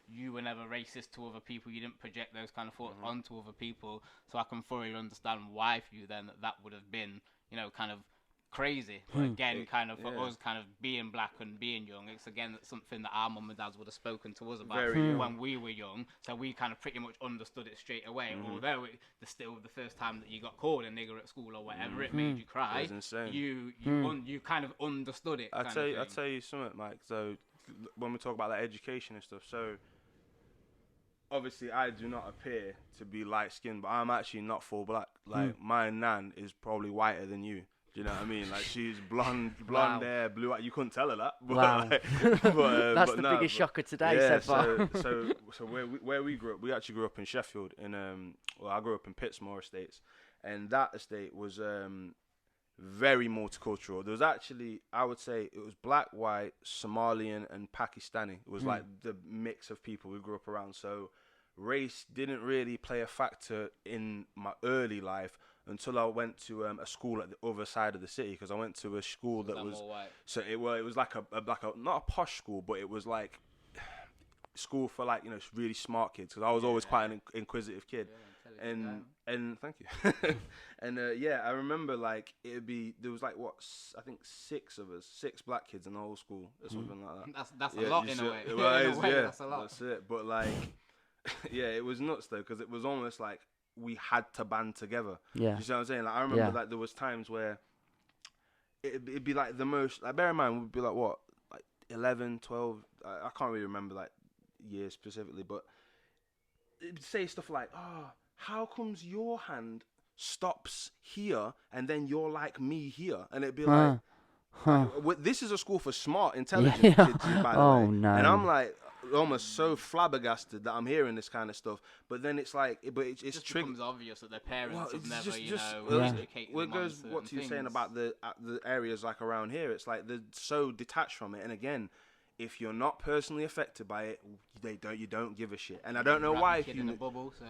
You were never racist to other people. You didn't project those kind of thoughts onto other people. So I can fully understand why for you then that would have been, you know, kind of crazy. But again, kind of for us, kind of being black and being young, it's again something that our mum and dads would have spoken to us about when we were young. So we kind of pretty much understood it straight away. Although it's still the first time that you got called a nigger at school or whatever, it made you cry. It was insane. You kind of understood it. I'll tell you something, Mike. So when we talk about that education and stuff, so obviously I do not appear to be light skinned, but I'm actually not full black. Like my nan is probably whiter than you. Do you know what I mean? Like she's blonde Wow. hair, blue eyes. You couldn't tell her that. But, Wow. That's but the no, biggest but- shocker today yeah, so far. so where we grew up, we actually grew up in Sheffield. Well, I grew up in Pittsmore Estates, and that estate was very multicultural. There was actually, I would say, it was black, white, Somalian, and Pakistani. It was like the mix of people we grew up around. So race didn't really play a factor in my early life until I went to a school at the other side of the city, because I went to a school that was more white. so it was like a not a posh school, but it was like school for like, you know, really smart kids, because I was always quite an inquisitive kid. And thank you. And I remember like there was like I think 6 of us, 6 black kids in the whole school or something like that. That's a lot in a way. Well, In it is, a way, yeah, that's a lot. that's it. But like, yeah, it was nuts though, because it was almost like we had to band together. Yeah. You see what I'm saying? Like I remember like there was times where it'd be like the most, like bear in mind, we'd be like what, like 11, 12, I can't really remember like years specifically, but it'd say stuff like, oh, how comes your hand stops here and then you're like me here? And it'd be like, this is a school for smart, intelligent Yeah. kids, by the Oh, way. no. And I'm like almost so flabbergasted that I'm hearing this kind of stuff. But then it's like, it's Just triggered. becomes obvious that their parents Well, have it's never, Yeah. educated Well, it them on goes certain what you're saying things. about the areas like around here. It's like they're so detached from it. And again, if you're not personally affected by it, you don't give a shit. And I don't know Wrap why. your If kid you in a bubble, so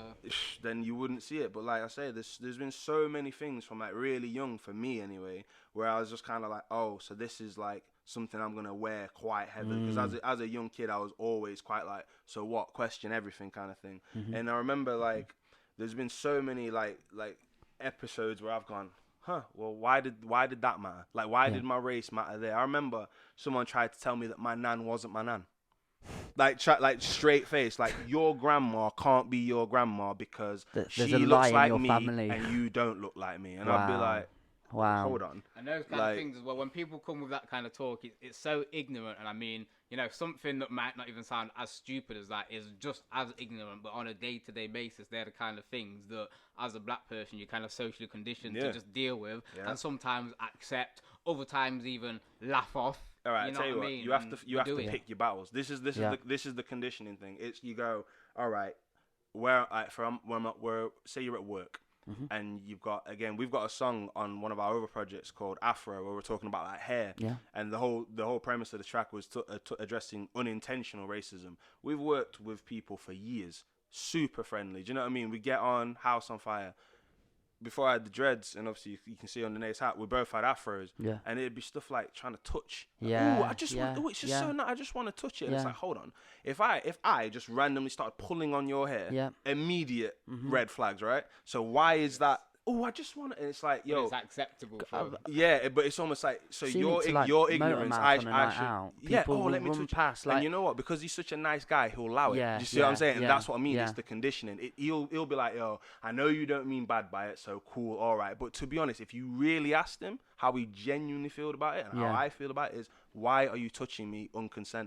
then you wouldn't see it. But like I say, there's been so many things from like really young, for me anyway, where I was just kind of like, oh, so this is like something I'm gonna wear quite heavily, because as a young kid I was always quite like, so what, question everything kind of thing. And I remember like there's been so many like episodes where I've gone, well, why did that matter? Like, why did my race matter there? I remember someone tried to tell me that my nan wasn't my nan. Like straight face, like your grandma can't be your grandma because There's she a looks lie in like your me family. and you don't look like me. And I'd be Wow. like, Wow. hold on. and those kind Like- of things as well. When people come with that kind of talk, it's so ignorant. And I mean, something that might not even sound as stupid as that is just as ignorant. But on a day-to-day basis, they're the kind of things that, as a black person, you're kind of socially conditioned Yeah. to just deal with, Yeah. and sometimes accept, other times even laugh off. All right, you I know tell you what what, I mean? you have And to do it. pick your battles. This is Yeah. the conditioning thing. It's you go, all right, where say you're at work, and we've got a song on one of our other projects called Afro, where we're talking about like hair. Yeah. And the whole premise of the track was addressing unintentional racism. We've worked with people for years, super friendly. Do you know what I mean? We get on, house on fire. Before I had the dreads, and obviously you can see on the Nate's hat, we both had afros. Yeah. And it'd be stuff like trying to touch. Yeah, Ooh, I just want. yeah, Ooh, it's just yeah. so nice. I just want to touch it. And it's Yeah. like, hold on. If I just randomly started pulling on your hair, Yeah. immediate red flags, right? So why is that? Oh, I just want it. And it's like, But yo, it's acceptable. For yeah, but it's almost like, so Seen your it to, like, your Motormouth ignorance. on a I night should. out. Yeah. People Oh, will let me run touch. past, like- And you know what? Because he's such a nice guy, he'll allow it. Yeah, You see what I'm yeah, saying? And yeah, that's what I mean. yeah. It's the conditioning. He'll be like, yo, I know you don't mean bad by it, so cool, all right. But to be honest, if you really asked him how he genuinely feel about it and Yeah. how I feel about it, is why are you touching me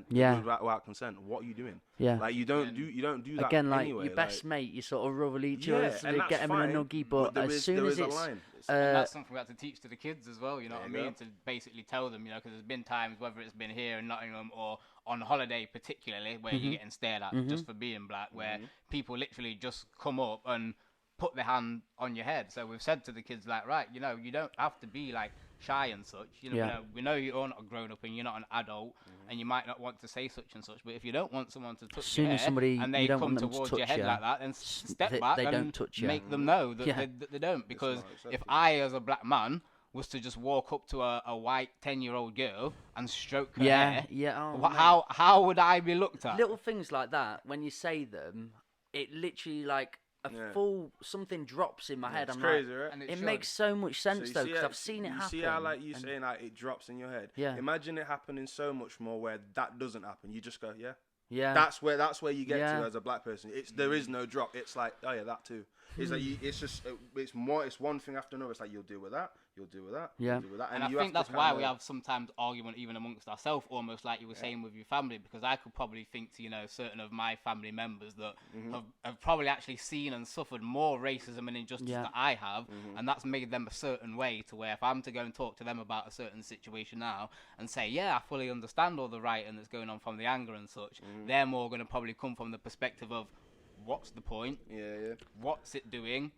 Yeah. without consent? What are you doing? Yeah. Like you don't do that Again, like anyway. your best mate, you sort of rub each Yeah, other and to that's get them in a fine, nuggie. But there as is- soon there as is a it's line. and that's something we have to teach to the kids as well, you know what I There you mean? go. To basically tell them, because there's been times, whether it's been here in Nottingham or on holiday particularly, where you're getting stared at just for being black, where people literally just come up and put their hand on your head. So we've said to the kids, like, right, you don't have to be like shy and such. Yeah. We know you're not a grown up and you're not an adult, and you might not want to say such and such. But if you don't want someone to touch As soon your as hair somebody- and you they don't come want them to towards touch your head you, like that, then step back they and don't touch you. make them know that, Yeah. they don't. Because not if acceptable. I, as a black man, was to just walk up to a white 10-year-old girl and stroke her Yeah, hair, yeah. Oh, mate. how would I be looked at? Little things like that, when you say them, it literally like a Yeah. full something drops in my head. It's I'm crazy, like, right? And it should. makes so much sense you though, see because how- I've seen it you happen. see how like you and- saying like it drops in your head. Yeah. Imagine it happening so much more where that doesn't happen. You just go, yeah. Yeah. That's where you get Yeah. to as a black person. There is no drop. It's like, oh yeah, that too. It's like it's just it's one thing after another. It's like you'll deal with that. you'll deal with that. Yeah. You'll deal with that. And I you think have to that's why we kinda- have sometimes argument even amongst ourselves, almost like you were saying with your family, because I could probably think to, certain of my family members that have probably actually seen and suffered more racism and injustice Yeah. that I have, and that's made them a certain way to where if I'm to go and talk to them about a certain situation now and say, yeah, I fully understand all the writing that's going on from the anger and such, they're more going to probably come from the perspective of what's the point? Yeah. What's it doing?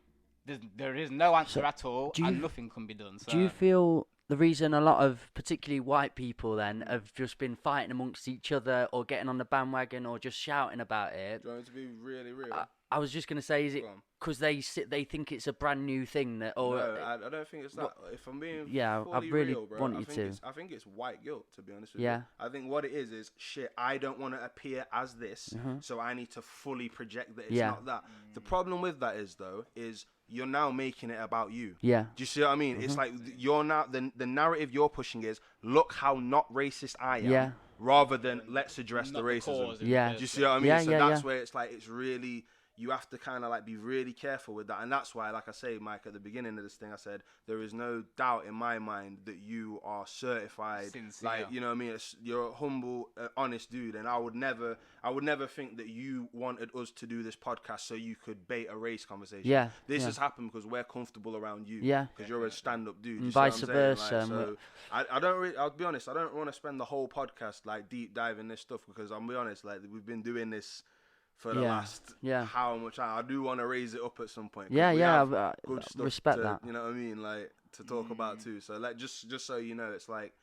There is no answer at all, do you- and nothing can be done. So Do you feel the reason a lot of particularly white people then have just been fighting amongst each other or getting on the bandwagon or just shouting about it? Do you want it to be really real? I was just going to say, is it Go on. because they think it's a brand new thing that, or No, I don't think it's that. If I'm being Yeah, I fully really real, bro, want I you think to. I think it's white guilt, to be honest with Yeah. you. I think what it is shit. I don't want to appear as this, so I need to fully project that it's Yeah. not that. The problem with that is you're now making it about you. Yeah. Do you see what I mean? It's like you're now the narrative you're pushing is look how not racist I am, Yeah. rather than let's address the not racism. cause in the Yeah. first Do you see place. what I mean? Yeah, So yeah, that's yeah. where it's like it's really you have to kind of like be really careful with that, and that's why, like I say, Mike, at the beginning of this thing, I said there is no doubt in my mind that you are certified, Sincere. like you know what I mean. You're a humble, honest dude, and I would never think that you wanted us to do this podcast so you could bait a race conversation. Yeah, this yeah. has happened because we're comfortable around you. Yeah. because you're a stand-up dude. And You see what vice I'm saying? versa, Like, and so I don't really. I'll be honest. I don't want to spend the whole podcast like deep diving this stuff because I'll be honest. Like we've been doing this for the last how much time. I do want to raise it up at some point. 'Cause Yeah, we yeah, have I good stuff respect to, that. You know what I mean? Like to talk about too. So like just so you know, it's like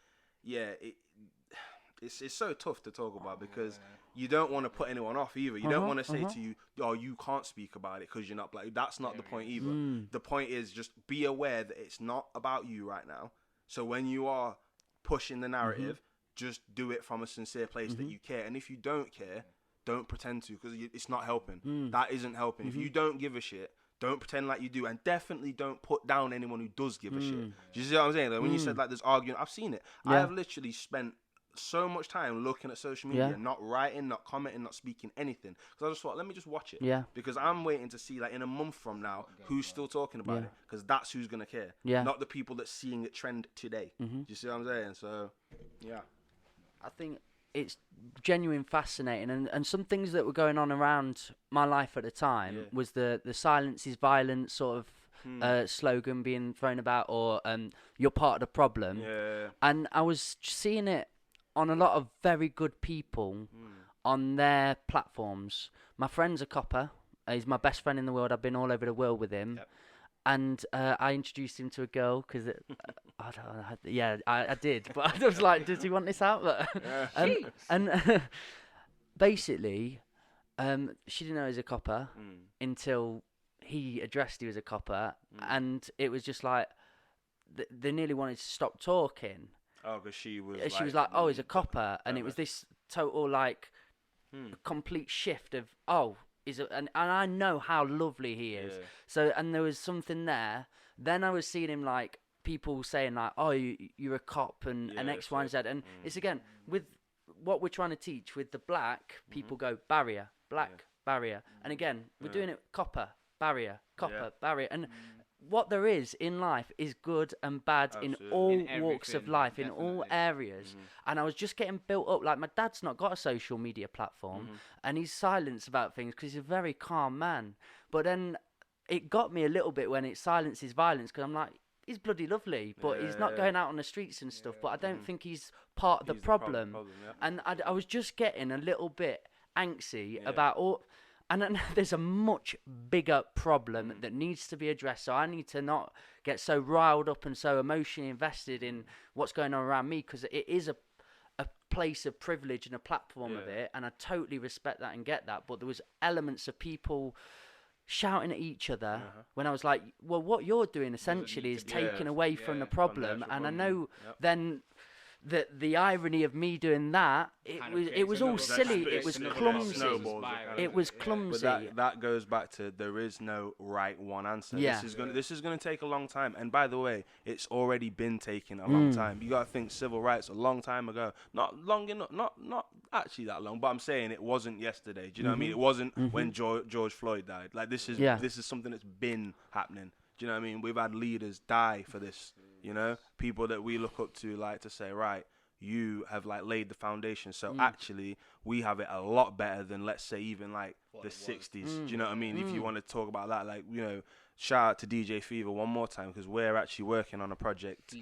it's so tough to talk about because you don't want to put anyone off either. You don't want to say to you, oh, you can't speak about it because you're not black. That's not the point either. The point is just be aware that it's not about you right now. So when you are pushing the narrative, just do it from a sincere place that you care. And if you don't care, don't pretend to because it's not helping. That isn't helping. If you don't give a shit, don't pretend like you do, and definitely don't put down anyone who does give a shit. Do you see what I'm saying? Like when you said like there's arguing, I've seen it. I have literally spent so much time looking at social media, not writing, not commenting, not speaking anything, because I just thought, let me just watch it. Yeah. Because I'm waiting to see like in a month from now who's still talking about it, because that's who's gonna care. Yeah. Not the people that's seeing it trend today. Do you see what I'm saying? So, yeah. I think it's genuine fascinating, and some things that were going on around my life at the time was the silence is violence sort of slogan being thrown about, or you're part of the problem. Yeah. And I was seeing it on a lot of very good people on their platforms. My friend's a copper. He's my best friend in the world. I've been all over the world with him. Yep. And I introduced him to a girl because I don't know. Yeah, I did. But I was like, does he want this out? And basically, she didn't know he was a copper until he addressed he was a copper. And it was just like, they nearly wanted to stop talking. Oh, because she was. She was like, "Oh, he's a copper," and it was this total like complete shift of, "Oh, and I know how lovely he is." Yeah. So, and there was something there. Then I was seeing him like people saying like, "Oh, you're a cop," and X, Y, and Z. And it's again with what we're trying to teach with the black people go barrier, black barrier, and again we're doing it copper barrier, barrier, and what there is in life is good and bad in all In walks of everything, life, in all definitely. areas. And I was just getting built up. Like, my dad's not got a social media platform, and he's silent about things because he's a very calm man. But then it got me a little bit when it silences violence, because I'm like, he's bloody lovely, but he's not going out on the streets and stuff. But I don't think he's part of the He's problem. yeah. And I was just getting a little bit angsty about all. And then there's a much bigger problem that needs to be addressed. So I need to not get so riled up and so emotionally invested in what's going on around me, because it is a place of privilege and a platform of it. And I totally respect that and get that. But there was elements of people shouting at each other when I was like, well, what you're doing essentially is taking away from the problem. And I know then that the irony of me doing that, it was all silly, it was clumsy. It was clumsy. But that goes back to there is no right one answer. Yeah. This is gonna take a long time. And by the way, it's already been taking a long time. You gotta think civil rights a long time ago. Not long enough, not actually that long, but I'm saying it wasn't yesterday. Do you know what I mean? It wasn't when George Floyd died. Like this is something that's been happening. Do you know what I mean? We've had leaders die for this. You know, people that we look up to, like to say, right, you have like laid the foundation. So actually, we have it a lot better than, let's say, even like the 60s. Do you know what I mean? If you want to talk about that, like, you know, shout out to DJ Fever one more time, because we're actually working on a project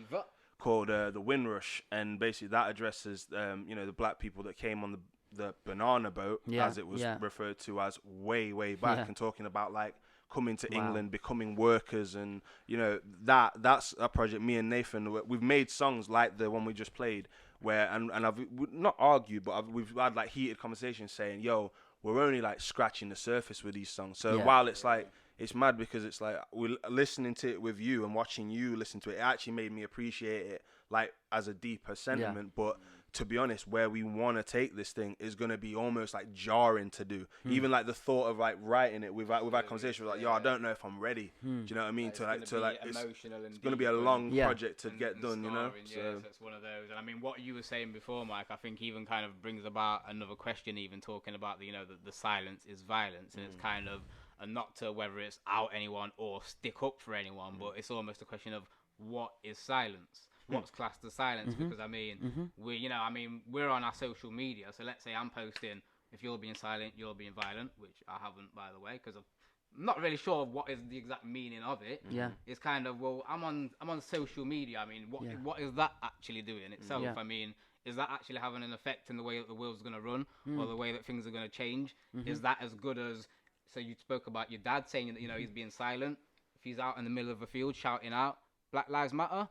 called The Windrush, and basically that addresses, you know, the black people that came on the banana boat, as it was referred to as way back, and talking about like coming to England, becoming workers, and you know, that's a project me and Nathan, we've made songs like the one we just played, where and I've not argued, but we've had like heated conversations saying, yo, we're only like scratching the surface with these songs. So while it's like, it's mad because it's like we're listening to it with you and watching you listen to it, it actually made me appreciate it like as a deeper sentiment. But to be honest, where we want to take this thing is going to be almost like jarring to do. Even like the thought of like writing it, we've had conversations like, yo, I don't know if I'm ready. Do you know what I mean? It's going to be a long project to get done, you know? So it's one of those. And I mean, what you were saying before, Mike, I think even kind of brings about another question, even talking about the, you know, the silence is violence, and it's kind of not to whether it's out anyone or stick up for anyone, but it's almost a question of what is silence. What's classed as silence? Because I mean, we're on our social media. So let's say I'm posting, if you're being silent, you're being violent, which I haven't, by the way, because I'm not really sure what is the exact meaning of it. Yeah, it's kind of, well, I'm on social media. I mean, what is that actually doing itself? I mean, is that actually having an effect in the way that the world's going to run, or the way that things are going to change? Is that as good as? So you spoke about your dad saying that, you know, he's being silent. If he's out in the middle of a field shouting out, Black Lives Matter.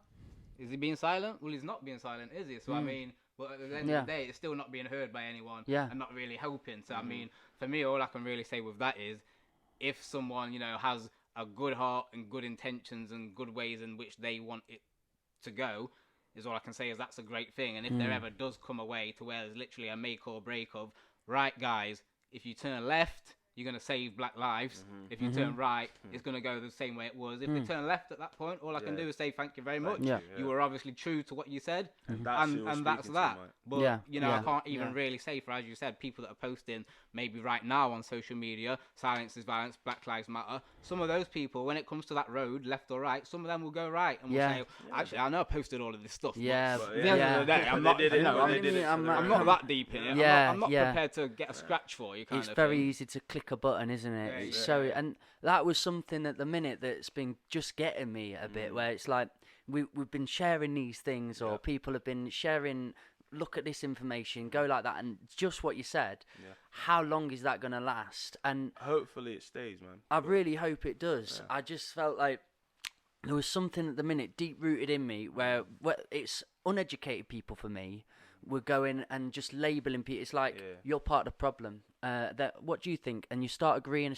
Is he being silent? Well, he's not being silent, is he? So, I mean, but at the end of the day, it's still not being heard by anyone and not really helping. So, I mean, for me, all I can really say with that is, if someone, you know, has a good heart and good intentions and good ways in which they want it to go, is all I can say is that's a great thing. And if there ever does come a way to where there's literally a make or break of, right, guys, if you turn left, you're going to save black lives. If you turn right, it's going to go the same way it was. If they turn left at that point, all I can do is say thank you very much. You were obviously true to what you said, and that's that. But, you know, I can't even really say, for, as you said, people that are posting maybe right now on social media, silence is violence, Black Lives Matter. Some of those people, when it comes to that road, left or right, some of them will go right and will say, actually, I know I posted all of this stuff, but at the end of the day, I'm not that deep in it. I'm not prepared to get a scratch for you, It's very easy to click a button, isn't it? And that was something at the minute that's been just getting me a bit, where it's like we've been sharing these things, or people have been sharing, look at this information, go like that, and just what you said, how long is that going to last? And hopefully it stays, man. I really hope it does. I just felt like there was something at the minute deep rooted in me where it's uneducated people, for me, were going and just labeling people. It's like, you're part of the problem. What do you think? And you start agreeing,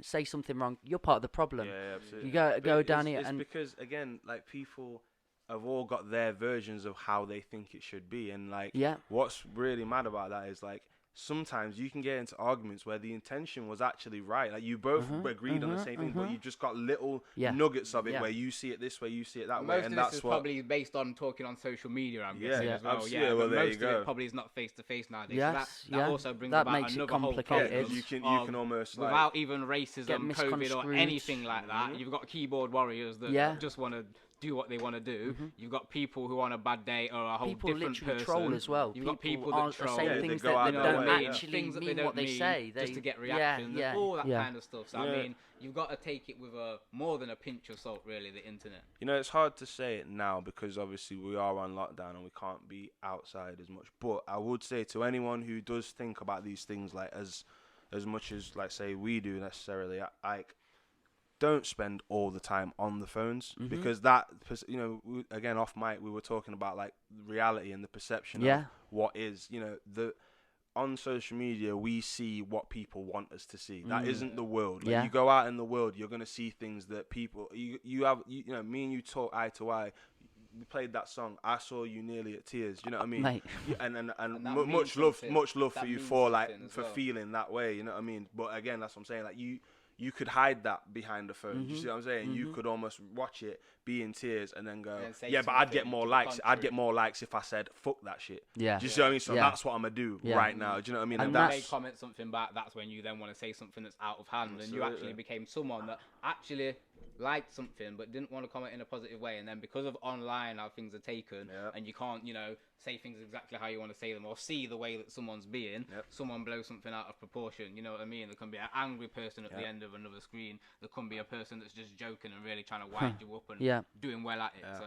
say something wrong, you're part of the problem. Yeah, absolutely. You go down here. It's because, again, like, people have all got their versions of how they think it should be. And, like, what's really mad about that is, like, sometimes you can get into arguments where the intention was actually right. Like, you both agreed on the same thing, but you just got little nuggets of it where you see it this way, you see it that way. Most of this is probably based on talking on social media, I'm guessing, as well. Yeah, well, there most you go. Of it probably is not face-to-face nowadays. Yes, so that also brings that about makes another it complicated. whole You can almost, like, without even racism, COVID, or anything like that, you've got keyboard warriors that just want to do what they want to do. You've got people who on a bad day are a whole different person. Troll as well. You've got people that troll. Saying things that they don't actually mean what they say. Just to get reactions, all that kind of stuff. So I mean, you've got to take it with more than a pinch of salt, really, the internet. You know, it's hard to say it now because obviously we are on lockdown and we can't be outside as much. But I would say to anyone who does think about these things, like, as much as, like, say we do necessarily, like, don't spend all the time on the phones, because that, you know, again, off mic, we were talking about, like, reality and the perception of what is, you know, on social media, we see what people want us to see. That isn't the world. Like, you go out in the world, you're going to see things that people, you know, me and you talk eye to eye. We played that song, I Saw You Nearly at Tears, you know what I mean? Mate. And much love for you for, like, for feeling that way, you know what I mean? But again, that's what I'm saying, like, you could hide that behind the phone. You see what I'm saying? You could almost watch it, be in tears and then go, And say yeah, but I'd get something more to the likes. I'd get contrary. more likes if I said fuck that shit. Yeah. Do you see what I mean? So Yeah. that's what I'm gonna do Yeah. right now. Do you know what I mean? And And when that's they comment something back, that's when you then want to say something that's out of hand, and you Absolutely. actually became someone that actually liked something but didn't want to comment in a positive way, and then because of online how things are taken, Yep. and you can't, say things exactly how you want to say them or see the way that someone's being, Yep. someone blows something out of proportion. You know what I mean? There can be an angry person at the Yep. end of another screen. There can be a person that's just joking and really trying to wind you up and Yeah. doing well at it. Yeah.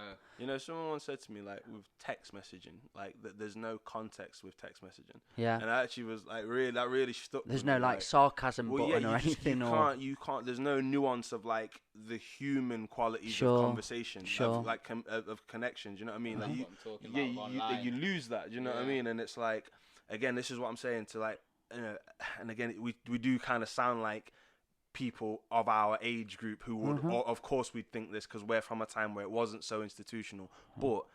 So someone once said to me, like, with text messaging, like, that there's no context with text messaging. Yeah. And I actually was like, that really stuck. There's with no me, like sarcasm well, button yeah, or anything, or you can't. There's no nuance of like the human qualities Sure, of conversation, sure. of like of connections. You know what I mean? Like That's you, what I'm talking yeah, about with online. you lose that. Do you know what I Yeah. mean? And it's like, again, this is what I'm saying to like, and again, we do kind of sound like people of our age group who would, Mm-hmm. of course, we'd think this because we're from a time where it wasn't so institutional, but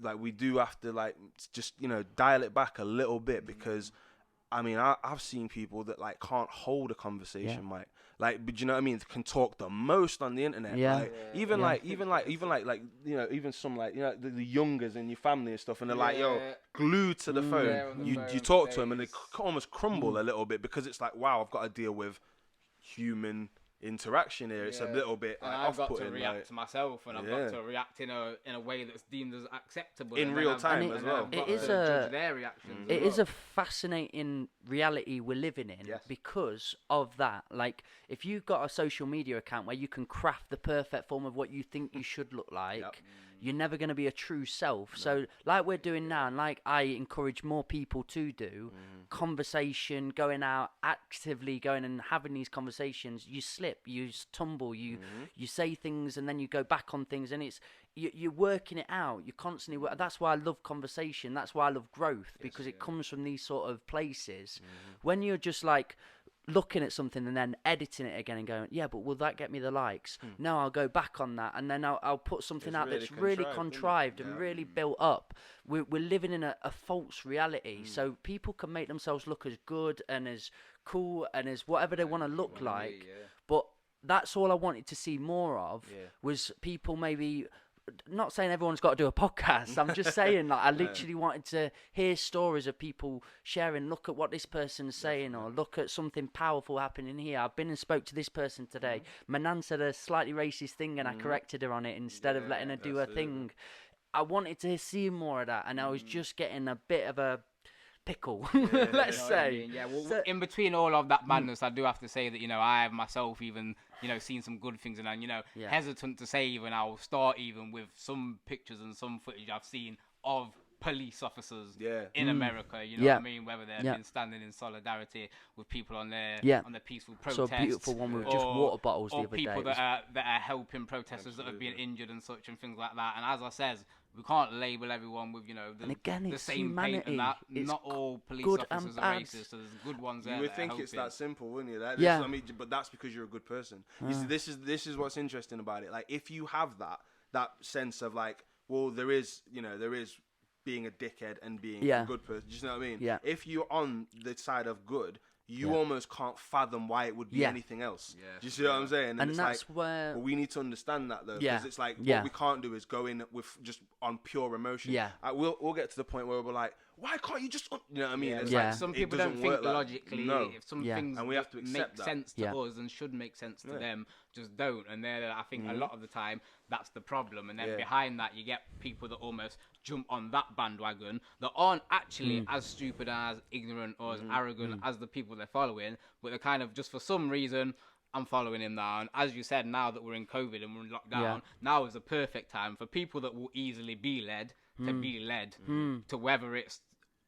like we do have to like just dial it back a little bit, because I mean I've seen people that like can't hold a conversation, Mike. Like, but you know what I mean? Can talk the most on the internet. Yeah. Like, even some like the youngers in your family and stuff, and they're like, yo, Yeah. glued to the phone. Yeah, on the You phone talk for to them and they days. almost crumble a little bit, because it's like, wow, I've got to deal with human interaction here. It's a Yeah. little bit And like, I've got to off-putting. react Like, to myself, and I've Yeah. got to react in a way that's deemed as acceptable In and real then I've- time and as then well. I've got It is to a- judge their reactions. It as is a well. fascinating reality we're living in Yes. because of that. Like, if you've got a social media account where you can craft the perfect form of what you think you should look like, you're never going to be a true self. So, like we're doing now, and like I encourage more people to do, conversation, going out, actively going and having these conversations, you slip, you tumble, you say things and then you go back on things, and you're working it out. You're constantly. That's why I love conversation. That's why I love growth, because it comes from these sort of places. When you're just like looking at something and then editing it again and going, yeah, but will that get me the likes? No, I'll go back on that, and then I'll put something It's out really that's really contrived, isn't it? contrived and Yeah. really built up. We're living in a false reality, so people can make themselves look as good and as cool and as whatever they want to look like. But that's all I wanted to see more of, was people maybe. Not saying everyone's got to do a podcast. I'm just saying, like, I literally wanted to hear stories of people sharing. Look at what this person's saying, or look at something powerful happening here. I've been and spoke to this person today. Manan said a slightly racist thing, and I corrected her on it instead of letting her do her thing. I wanted to see more of that, and I was just getting a bit of a pickle, let's You know what I say. mean? Yeah, well, So- in between all of that madness, I do have to say that, I have myself even, seen some good things, and I'm, Yeah. hesitant to say even, I'll start even with some pictures and some footage I've seen of police officers in America, you know Yeah. what I mean? Whether they've Yeah. been standing in solidarity with people on their peaceful protests. Saw a beautiful one with just water bottles the or other day. people It was- that are helping protesters that have been injured and such and things like that. And as I says, we can't label everyone with, the, And again, the it's same paint humanity. and that. It's Not all police good and officers are bad. racist, so there's good ones there. You would that are think it's helping. that simple, wouldn't you? Yeah. I mean, but that's because you're a good person. You see, this is what's interesting about it. Like, if you have that sense of like, well, there is being a dickhead and being a good person. Do you know what I mean? Yeah. If you're on the side of good, you almost can't fathom why it would be anything else. Yeah. Do you see what I'm saying? And it's that's like, where- well, we need to understand that though, Yeah. because it's like Yeah. what we can't do is go in with just on pure emotion. Yeah. We'll get to the point where we're like, why can't you just? You know what I mean? Yeah. It's Yeah. like Some it people doesn't don't think work like- logically. No. If some Yeah. things And we have to make accept that. sense to Yeah. us and should make sense to Yeah. them, just don't. And then I think a lot of the time that's the problem. And then Yeah. behind that, you get people that almost jump on that bandwagon that aren't actually as stupid, as ignorant, or as arrogant as the people they're following, but they're kind of just for some reason. I'm following him now, and as you said, now that we're in COVID and we're in lockdown, now is the perfect time for people that will easily be led to be led to whether it's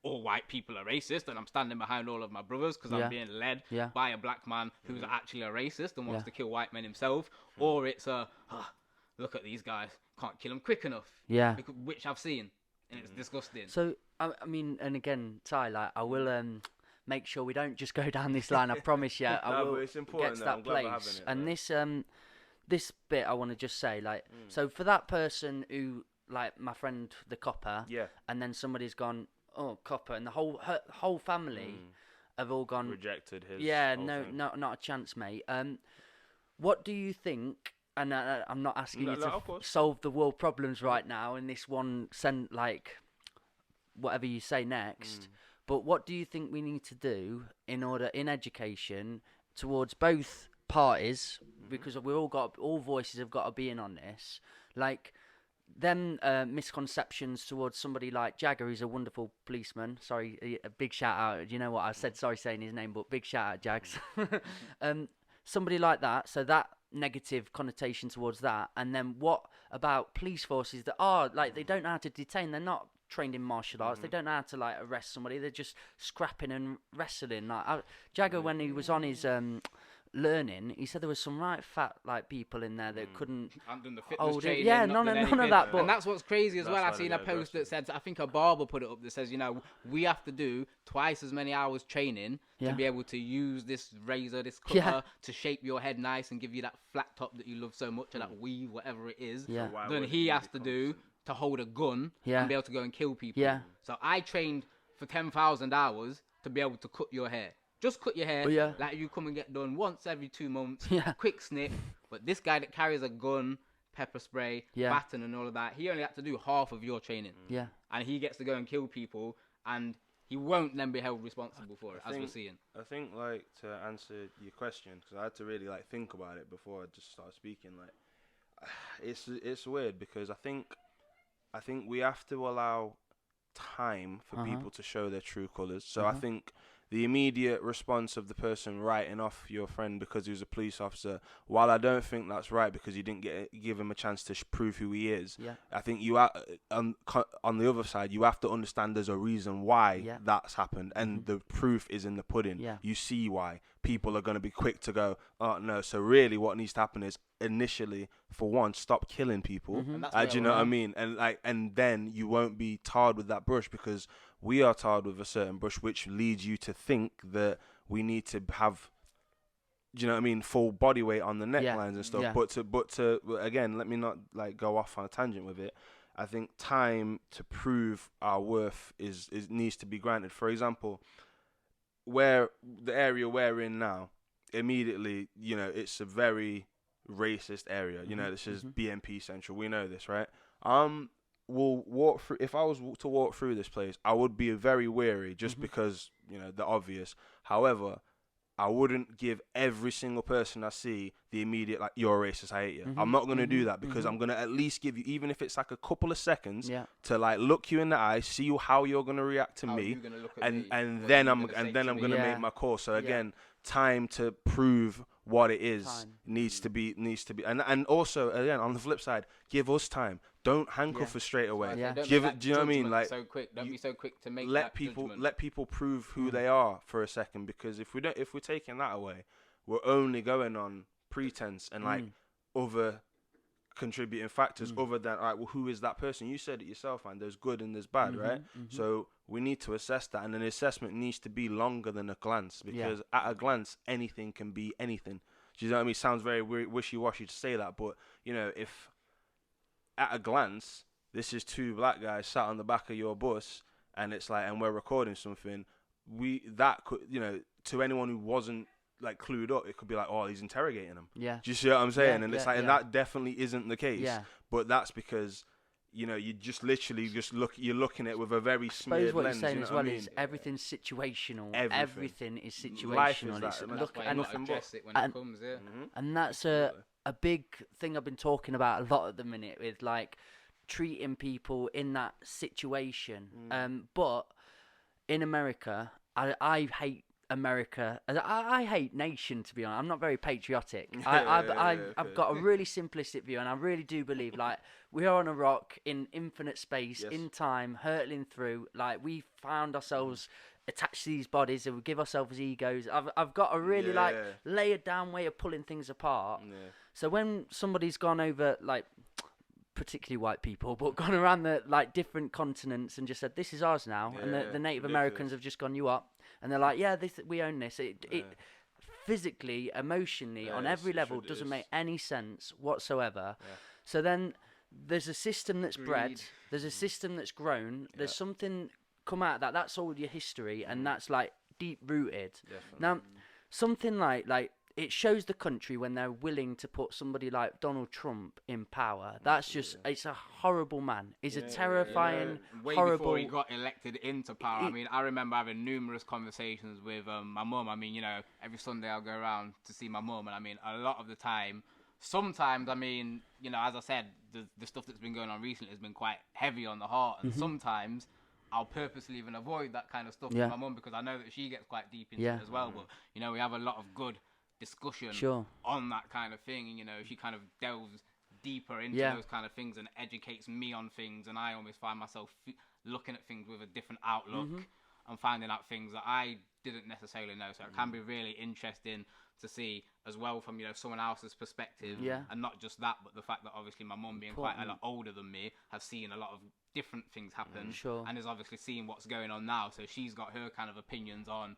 all white people are racist and I'm standing behind all of my brothers because Yeah. I'm being led Yeah. by a black man who's actually a racist and wants Yeah. to kill white men himself, or it's look at these guys, can't kill them quick enough, Yeah. which I've seen, and it's disgusting. So I mean, and again, Ty, like, I will make sure we don't just go down this line. I promise you, I No, will but it's important get to though. that I'm glad we're place. having it, And though. this bit I want to just say, like, so for that person who, like, my friend the copper, Yeah. and then somebody's gone, oh, copper, and the whole family have all gone, Rejected his. yeah, whole no, thing. not a chance, mate. What do you think and I'm not asking No, you no, to of course. solve the world problems right now in this one whatever you say next. But what do you think we need to do in education towards both parties, because all voices have got to be in on this, like them misconceptions towards somebody like Jagger, who's a wonderful policeman. Sorry, a big shout out. You know what I said? Sorry saying his name, but big shout out, Jags. Somebody like that. So that negative connotation towards that. And then what about police forces that are like, they don't know how to detain? They're not trained in martial arts. They don't know how to like arrest somebody. They're just scrapping and wrestling. Like Jagger, when he was on his learning, he said there was some right fat like people in there that couldn't I'm doing the fitness hold it. training. Yeah, not none doing of anything. that. But And that's what's crazy as That's well. why I've they seen a get post that aggressive. said, I think a barber put it up that says, we have to do twice as many hours training Yeah. to be able to use this razor, this Yeah. cutter to shape your head nice and give you that flat top that you love so much, or that weave, whatever it is. Yeah. Why Than would he you has be to do constant? to hold a gun Yeah. and be able to go and kill people. Yeah. So I trained for 10,000 hours to be able to cut your hair. Just cut your hair, Oh, yeah. like you come and get done once every 2 months, Yeah. quick snip. But this guy that carries a gun, pepper spray, Yeah. baton and all of that, he only had to do half of your training. yeah, And he gets to go and kill people, and he won't then be held responsible for it, as we're think- seeing. I think, like, to answer your question, because I had to really like think about it before I just started speaking. Like, it's weird because I think we have to allow time for people to show their true colours. So I think the immediate response of the person writing off your friend because he was a police officer, while I don't think that's right because you didn't give him a chance to prove who he is, yeah, I think you on the other side, you have to understand there's a reason why Yeah. that's happened, and the proof is in the pudding. Yeah. You see why people are going to be quick to go, oh no. So really, what needs to happen is initially, for one, stop killing people. And that's Do where you know we're what I at. mean? And then you won't be tarred with that brush, because we are tarred with a certain brush, which leads you to think that we need to have, do you know what I mean, full body weight on the necklines and stuff. Yeah. But to again, let me not like go off on a tangent with it. I think time to prove our worth is needs to be granted. For example, where the area we're in now, immediately, it's a very racist area. This is BNP Central. We know this, right? Will walk through. If I was to walk through this place, I would be very wary, just because the obvious. However, I wouldn't give every single person I see the immediate like, you're a racist, I hate you. I'm not gonna do that, because I'm gonna at least give you, even if it's like a couple of seconds, Yeah. to like look you in the eye, see how you're gonna react to How me, you gonna look at me, and what then you I'm gonna say and then to I'm me. gonna Yeah. make my call. So Yeah. again, time to prove what it is Time. needs to be, and also again on the flip side, give us time. Don't handcuff Yeah. us straight away. Yeah. Don't Give be it. that Do you know what I mean? judgment Like, so quick. Don't be so quick to make let that people judgment. prove who they are for a second, because if we're taking that away, we're only going on pretense and like other contributing factors other than, all right, well, who is that person? You said it yourself, man. There's good and there's bad, right? So we need to assess that, and an assessment needs to be longer than a glance, because at a glance anything can be anything. Do you know what I mean? Sounds very wishy-washy to say that, but if at a glance this is two black guys sat on the back of your bus, and it's like, and we're recording something, that could, to anyone who wasn't like clued up, it could be like, oh, he's interrogating them. Yeah. Do you see what I'm saying? Yeah, And it's yeah, like, and yeah. that definitely isn't the case. Yeah. But that's because, you just literally you're looking at it with a very I suppose smeared what lens. you're saying you know as what well I mean? is everything's situational. Everything. Everything is situational. Life is It's that, and That's look, why you and, gotta nothing address it when and- it comes, yeah. and that's a big thing I've been talking about a lot at the minute, with like treating people in that situation. But in America, I hate America. I hate nation, to be honest. I'm not very patriotic. I've got a really simplistic view, and I really do believe like we are on a rock in infinite space, Yes. in time, hurtling through. Like we found ourselves attached to these bodies, and we give ourselves egos. I've got a really like Yeah. layered down way of pulling things apart. Yeah. So when somebody's gone over, like, particularly white people, but gone around the like different continents and just said, "This is ours now," and Yeah, the Native ridiculous. Americans have just gone, "You up?" And they're like, "Yeah, we own this." It physically, emotionally, on Yeah, every it's level, ridiculous. doesn't make any sense whatsoever. So then there's a system that's bred. Greed. There's a system that's grown. There's something come out of that. That's all your history, and that's like deep rooted. Now, something like it shows the country when they're willing to put somebody like Donald Trump in power. That's just, it's a horrible man. He's a terrifying, Way horrible. before he got elected into power. I mean, I remember having numerous conversations with my mum. I mean, you know, every Sunday I'll go around to see my mum, and I mean, a lot of the time, sometimes, I mean, you know, as I said, the stuff that's been going on recently has been quite heavy on the heart, and sometimes I'll purposely even avoid that kind of stuff with my mum because I know that she gets quite deep into it as well. But, you know, we have a lot of good discussion on that kind of thing, and, you know, she kind of delves deeper into those kind of things and educates me on things, and I almost find myself looking at things with a different outlook and finding out things that I didn't necessarily know. So it can be really interesting to see as well from, you know, someone else's perspective, and not just that, but the fact that obviously my mum being quite a lot older than me has seen a lot of different things happen, and is obviously seeing what's going on now. So she's got her kind of opinions on,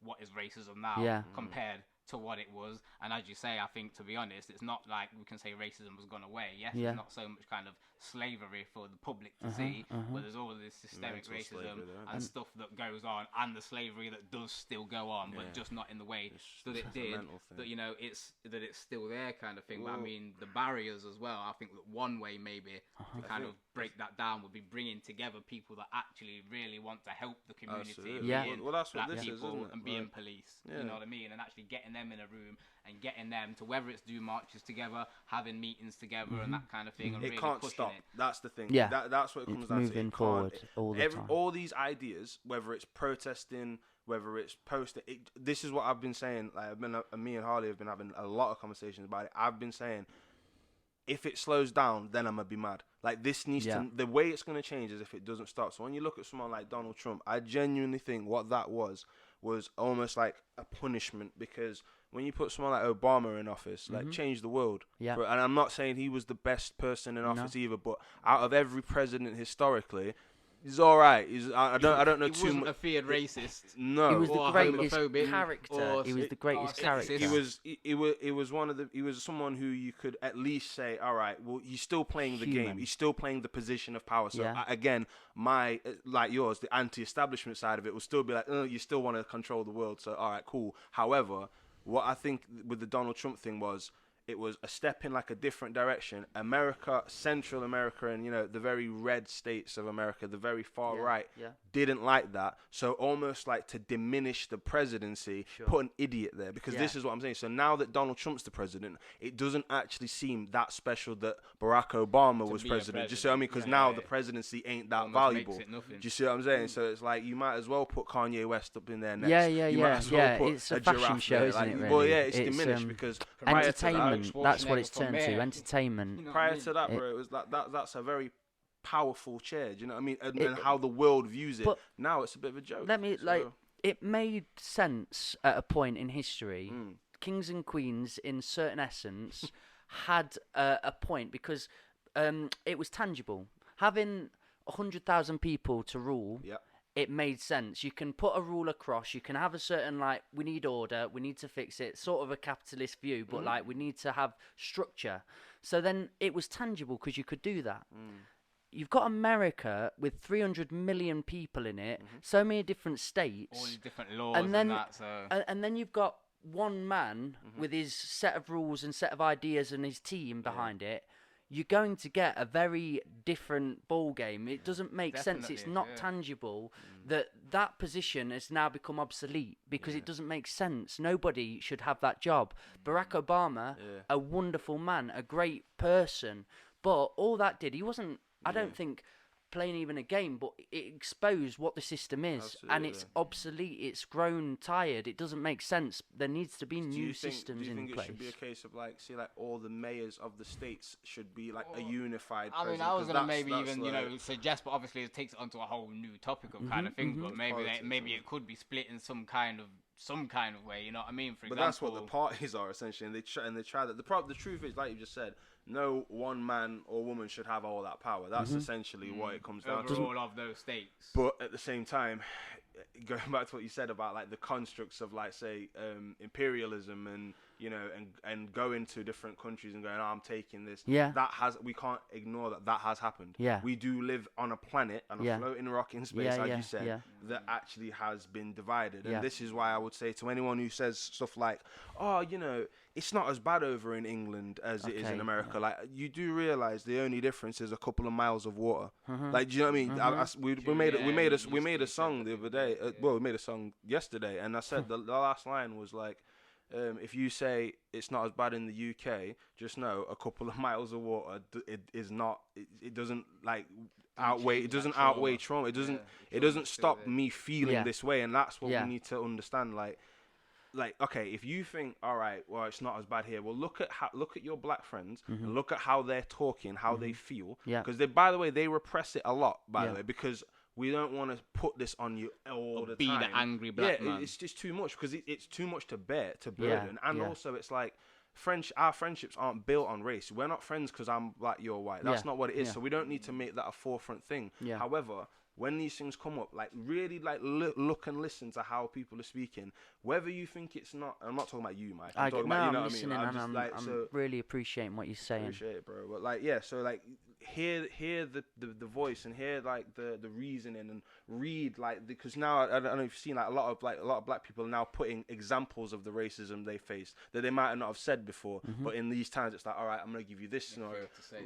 what is racism now compared to what it was. And as you say, I think, to be honest, it's not like we can say racism has gone away. Yes, there's not so much kind of slavery for the public to see, but there's all of this systemic racism and stuff that goes on, and the slavery that does still go on, but just not in the way that it did. That, you know, it's still there kind of thing. But I mean, the barriers as well. I think that one way maybe to kind of break that down would be bringing together people that actually really want to help the community, well, that's what black this people, is, isn't it? and being police. You know what I mean? And actually getting them in a room and getting them to, whether it's do marches together, having meetings together, and that kind of thing. And It really can't pushing stop. it. That's the thing. Yeah. That's what it comes It's down to. moving It forward can't- all the time. All these ideas, whether it's protesting, whether it's posting, this is what I've been saying. Like, me and Harley have been having a lot of conversations about it. I've been saying, if it slows down, then I'm gonna be mad. Like, this needs to, the way it's gonna change is if it doesn't stop. So when you look at someone like Donald Trump, I genuinely think what that was almost like a punishment, because when you put someone like Obama in office, like, change the world. Yeah. And I'm not saying he was the best person in office either, but out of every president historically, he's all right. I don't know He too wasn't much. a feared racist. No, He was the or greatest homophobic, character. or He was the greatest character. he was someone who you could at least say, all right, well, he's still playing the game. He's still playing the position of power. So again, my, like yours, the anti-establishment side of it will still be like, you still want to control the world. So all right, cool. However, what I think with the Donald Trump thing was, it was a step in like a different direction. America, Central America, and, you know, the very red states of America, the very far right, didn't like that. So almost like to diminish the presidency, put an idiot there, because this is what I'm saying. So now that Donald Trump's the president, it doesn't actually seem that special that Barack Obama was president. Do you see what I mean? Because now the presidency ain't that valuable. Do you see what I'm saying? So it's like, you might as well put Kanye West up in there next. You might as well put It's a fashion giraffe show, there. isn't Like, it, really? well, yeah, it's diminished because prior to that, entertainment. That's what it's turned to. Schwarzenegger Entertainment. prior to that, bro, it was like that's a very powerful chair. Do you know what I mean? And how the world views it. But Now it's a bit of a joke. Let me it made sense at a point in history. Kings and queens, in certain essence, had a point because it was tangible. Having 100,000 people to rule. It made sense. You can put a rule across. You can have a certain, like, we need order. We need to fix it. Sort of a capitalist view, but like, we need to have structure. So then it was tangible because you could do that. You've got America with 300 million people in it, so many different states, all these different laws, and then that. So and then you've got one man with his set of rules and set of ideas and his team behind it. You're going to get a very different ball game. It doesn't make sense. It's not tangible. That position has now become obsolete because it doesn't make sense. Nobody should have that job. Barack Obama, a wonderful man, a great person, but all that did, he wasn't, I don't think, playing even a game, but it exposed what the system is. And it's obsolete. It's grown tired. It doesn't make sense. There needs to be new systems in place. Do you think it should be a case of, like, see, like, all the mayors of the states should be like a unified I mean, president? I was gonna maybe that's even, like, you know, suggest, but obviously it takes it onto a whole new topic of kind of things. But maybe it could be split in some kind of way. You know what I mean? For example, but that's what the parties are essentially, and they try that. The truth is, like you just said, no one man or woman should have all that power. That's essentially what it comes down to. Over all of those states. But at the same time, going back to what you said about, like, the constructs of, like, say, imperialism and, you know, and going to different countries and going, oh, I'm taking this. Yeah. We can't ignore that has happened. Yeah. We do live on a planet, on a floating rock in space, as you said, that actually has been divided. And this is why I would say to anyone who says stuff like, oh, you know, it's not as bad over in England as it is in America. Like, you do realize the only difference is a couple of miles of water. Like, do you know what I mean? We made a song the other day. Well, we made a song yesterday, and I said the last line was like, if you say it's not as bad in the UK, just know a couple of miles of water it doesn't like outweigh trauma. It doesn't stop me feeling this way, and that's what we need to understand. Like, okay, if you think, all right, well, it's not as bad here. Well, look at your black friends and look at how they're talking, how they feel. Because by the way, they repress it a lot. By the way, because we don't want to put this on you all the time. Be the angry black man. It's just too much because it's too much to bear, to burden. And also, it's like, our friendships aren't built on race. We're not friends because I'm black, you're white. That's not what it is. So we don't need to make that a forefront thing. However, when these things come up, like, really, like, look and listen to how people are speaking. Whether you think it's not, I'm not talking about you, Mike. I'm talking about, you know what I mean? I'm really appreciating what you're saying. Appreciate it, bro. But like, yeah, so like, hear the voice and hear like the reasoning and read, like, because now I don't know if you've seen, like, a lot of black people are now putting examples of the racism they faced that they might not have said before, but in these times it's like, all right, I'm gonna give you this scenario.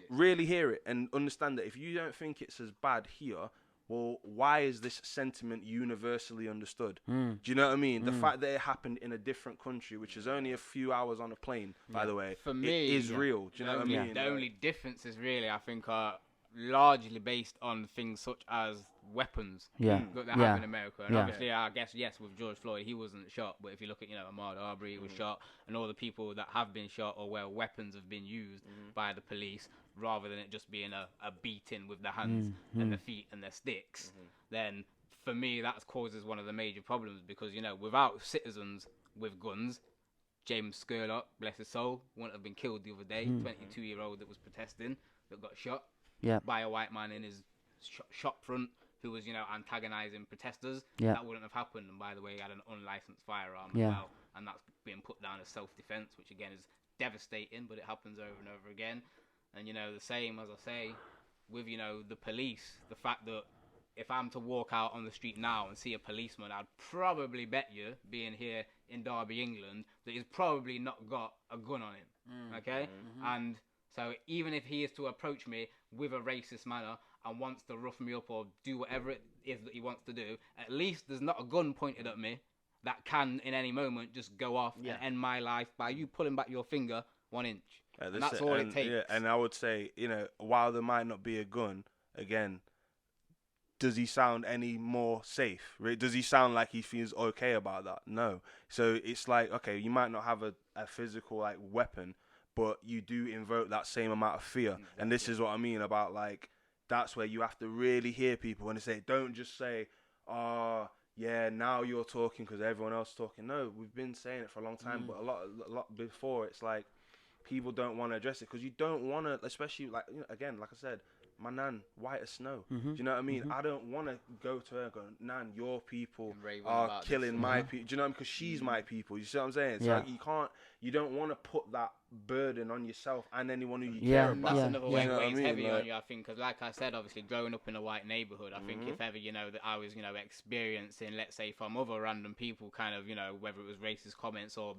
Really hear it and understand that if you don't think it's as bad here, well, why is this sentiment universally understood? Do you know what I mean? The fact that it happened in a different country, which is only a few hours on a plane, by the way, for me, it is real. Do you know what I mean? The only differences, really, I think, are largely based on things such as weapons that happen in America. And obviously, I guess, yes, with George Floyd, he wasn't shot. But if you look at, you know, Ahmaud Arbery, he was shot. And all the people that have been shot or where weapons have been used by the police, rather than it just being a beating with the hands and the feet and the sticks, then for me that causes one of the major problems, because, you know, without citizens with guns, James Scurlock, bless his soul, wouldn't have been killed the other day. 22-year-old that was protesting that got shot by a white man in his shop front who was, you know, antagonizing protesters. That wouldn't have happened. And by the way, he had an unlicensed firearm as well, and that's being put down as self-defense, which again is devastating, but it happens over and over again. And, you know, the same, as I say, with, you know, the police, the fact that if I'm to walk out on the street now and see a policeman, I'd probably bet you, being here in Derby, England, that he's probably not got a gun on him, okay? And so even if he is to approach me with a racist manner and wants to rough me up or do whatever it is that he wants to do, at least there's not a gun pointed at me that can, in any moment, just go off and end my life by you pulling back your finger 1 inch. And that's all it takes. Yeah, and I would say, you know, while there might not be a gun, again, does he sound any more safe? Does he sound like he feels okay about that? No. So it's like, okay, you might not have a physical, like, weapon, but you do invoke that same amount of fear. Exactly. And this is what I mean about, like, that's where you have to really hear people when they say, don't just say, oh, yeah, now you're talking because everyone else is talking. No, we've been saying it for a long time, but a lot before, it's like, people don't want to address it because you don't want to, especially, like, you know, again, like I said, my nan, white as snow. Do you know what I mean? I don't want to go to her and go, Nan, your people are killing my people. Do you know what I mean? Because she's my people. You see what I'm saying? So like, you don't want to put that burden on yourself and anyone who you care about. That's another way it weighs heavy on you, I think, because like I said, obviously growing up in a white neighborhood, I think if ever, you know, that I was, you know, experiencing, let's say, from other random people, kind of, you know, whether it was racist comments or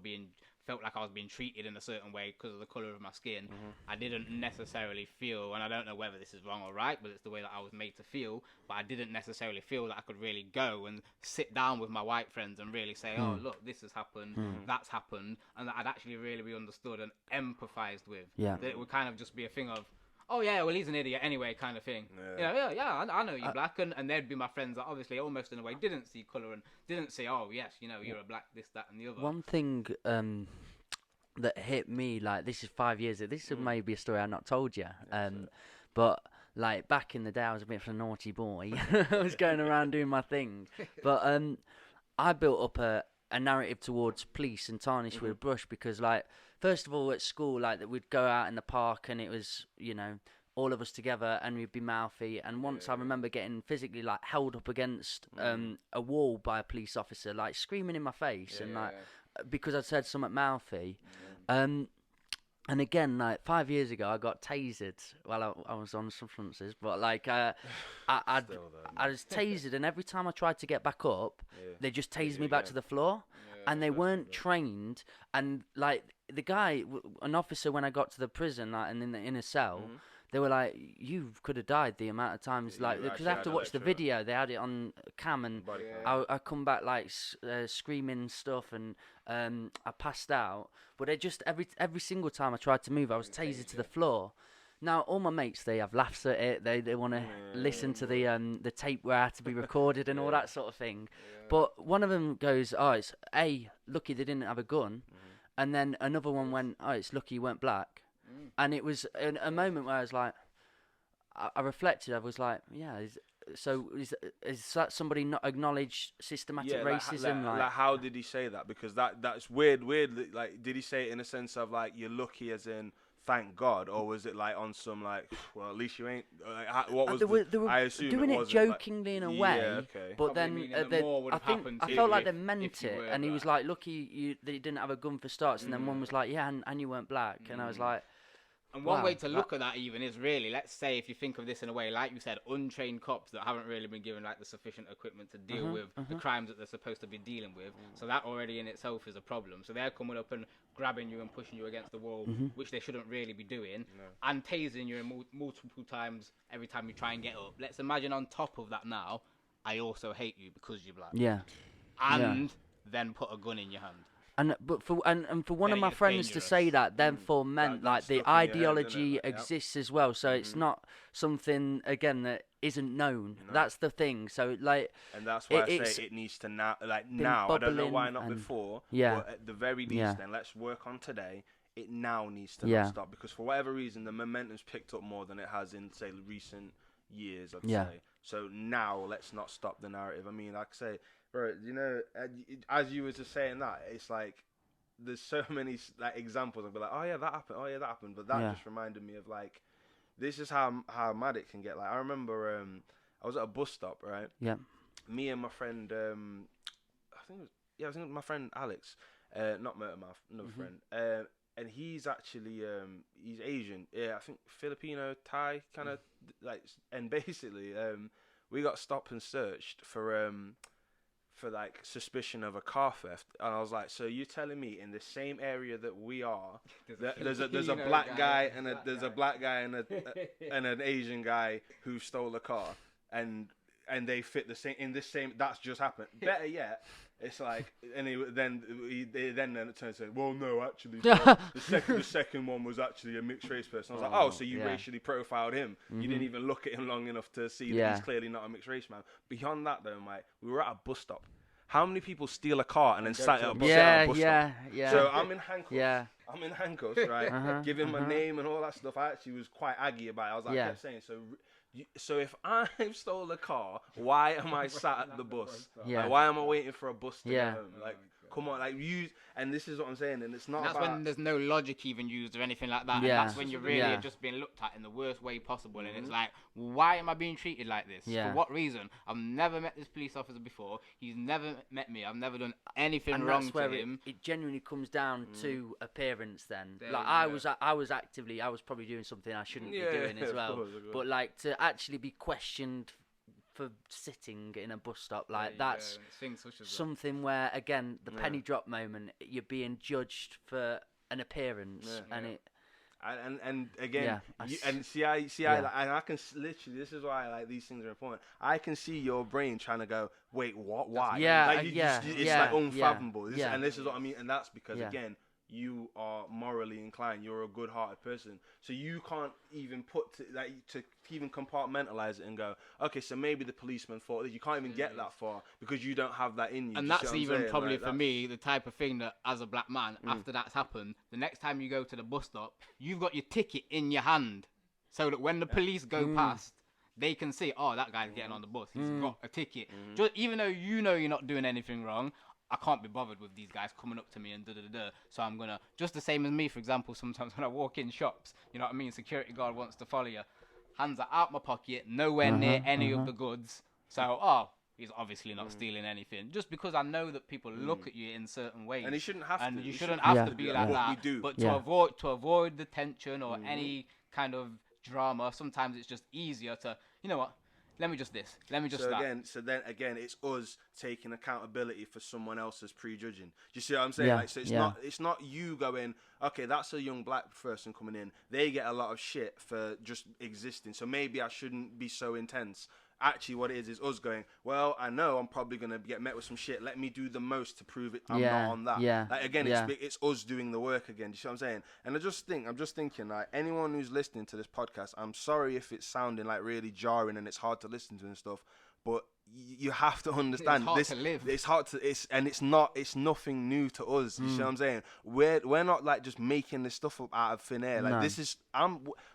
felt like I was being treated in a certain way because of the colour of my skin, I didn't necessarily feel, and I don't know whether this is wrong or right, but it's the way that I was made to feel, but I didn't necessarily feel that I could really go and sit down with my white friends and really say, oh, look, this has happened, that's happened, and that I'd actually really be understood and empathised with. That it would kind of just be a thing of, oh yeah, well, he's an idiot anyway, kind of thing. I know you're black, and they'd be my friends that obviously almost in a way didn't see colour and didn't say, oh yes, you know, you're a black, this, that, and the other. One thing that hit me, like, this is 5 years ago, this is maybe a story I've not told you, but like back in the day I was a bit of a naughty boy. I was going around doing my thing, but I built up a narrative towards police and tarnish with a brush, because, like, first of all, at school, like, that we'd go out in the park and it was, you know, all of us together and we'd be mouthy. And once I remember getting physically, like, held up against a wall by a police officer, like, screaming in my face, and like, because I'd said something mouthy. And again, like 5 years ago, I got tasered while I was on substances. But like, I was tasered, and every time I tried to get back up, they just tased me back to the floor, and they weren't trained. And like the guy, an officer, when I got to the prison, like, and in a cell. They were like, you could have died the amount of times, like, because I have to watch the video. They had it on cam, and I come back like screaming stuff, and I passed out. But they just every single time I tried to move, I was tasered to the floor. Now all my mates, they have laughs at it. They want to listen to the tape where I had to be recorded and all that sort of thing. But one of them goes, "Oh, it's lucky they didn't have a gun," and then another one went, "Oh, it's lucky you weren't black." And it was a moment where I was like, I reflected. I was like, yeah. Is that somebody not acknowledge systematic racism? Like, how did he say that? Because that's weird. Like, did he say it in a sense of like you're lucky, as in thank God, or was it like on some like, well, at least you ain't? Like, what was? They were I assume doing it jokingly in a way. Yeah, okay. But Probably then I felt like they meant it, and he was like, lucky that he didn't have a gun for starts. And then one was like, yeah, and you weren't black, and I was like. And one way to look at that even is really, let's say if you think of this in a way, like you said, untrained cops that haven't really been given like the sufficient equipment to deal with the crimes that they're supposed to be dealing with. So that already in itself is a problem. So they're coming up and grabbing you and pushing you against the wall, which they shouldn't really be doing, and tasing you multiple times every time you try and get up. Let's imagine on top of that now, I also hate you because you're black. Yeah. And then put a gun in your hand. And for one of my friends to say that, therefore meant like the ideology exists as well. So it's not something again that isn't known. No. That's the thing. So like, and that's why I say it needs to now. Like now, I don't know why not before. Yeah. But at the very least, then let's work on today. It now needs to not stop, because for whatever reason the momentum's picked up more than it has in say recent years. I'd say. So now let's not stop the narrative. I mean, like I say. Bro, you know, as you were just saying that, it's like there's so many like examples. I'll be like, oh yeah, that happened. Oh yeah, that happened. But that just reminded me of like, this is how mad it can get. Like I remember, I was at a bus stop, right? Yeah. Me and my friend, I think it was my friend Alex, not Murdermouth, another friend. And he's actually he's Asian. Yeah, I think Filipino, Thai, kind of like. And basically, we got stopped and searched for like suspicion of a car theft, and I was like, so you're telling me in the same area that we are, there's a black guy and a black guy and and an Asian guy who stole a car, and they fit the same in this same. That's just happened. Better yet, it's like, and then it turns out, well, no, actually, the second one was actually a mixed race person. I was like, oh, so you racially profiled him? You didn't even look at him long enough to see that he's clearly not a mixed race man. Beyond that, though, mate, we were at a bus stop. How many people steal a car and then sat at a bus stop? Yeah. So I'm in handcuffs. Yeah. I'm in handcuffs, right? Giving my name and all that stuff. I actually was quite aggy about it. I was like, I kept saying, so if I've stole a car, why am I sat at the bus? Yeah. Like, why am I waiting for a bus to get home? Like, come on, like and this is what I'm saying, and it's not. And that's when there's no logic even used or anything like that. Yeah. And that's when you're really just being looked at in the worst way possible, and it's like, why am I being treated like this? Yeah. For what reason? I've never met this police officer before. He's never met me. I've never done anything and wrong that's where to him. It genuinely comes down to appearance. Then, like I was probably doing something I shouldn't be doing as well. Of course. But like to actually be questioned for sitting in a bus stop, like that's something where again the penny drop moment, you're being judged for an appearance, and it. And again, I can literally. This is why like these things are important. I can see your brain trying to go, wait, what? Why? It's like unfathomable. And this is what I mean. And that's because again, you are morally inclined. You're a good-hearted person, so you can't even to even compartmentalize it and go, okay, so maybe the policeman thought that. You can't even get that far because you don't have that in you. And that's even probably for me the type of thing that, as a black man, after that's happened, the next time you go to the bus stop, you've got your ticket in your hand, so that when the police go past, they can see, oh, that guy's getting on the bus. He's got a ticket. Just, even though you know you're not doing anything wrong, I can't be bothered with these guys coming up to me and da-da-da-da. So I'm going to, just the same as me, for example, sometimes when I walk in shops, you know what I mean? Security guard wants to follow you. Hands are out my pocket, nowhere near any of the goods. So, he's obviously not stealing anything. Just because I know that people look at you in certain ways, And he shouldn't have to. and you He shouldn't shouldn't have Yeah. to be do like what that. we do. But Yeah. to avoid the tension or any kind of drama, sometimes it's just easier to, you know what? Let me just this. Let me just So that. then again, it's us taking accountability for someone else's prejudging. Do you see what I'm saying? Yeah, Like, so yeah. it's not you going, okay, that's a young black person coming in. They get a lot of shit for just existing. So maybe I shouldn't be so intense. Actually, what it is us going, well, I know I'm probably gonna get met with some shit. Let me do the most to prove it. I'm Yeah, not on that. yeah, Like again, yeah. it's us doing the work again. Do you see what I'm saying? And I'm just thinking, like anyone who's listening to this podcast, I'm sorry if it's sounding like really jarring and it's hard to listen to and stuff, but you have to understand hard this. to live. It's hard to. It's nothing new to us. You see what I'm saying? We're not like just making this stuff up out of thin air. Like No. this is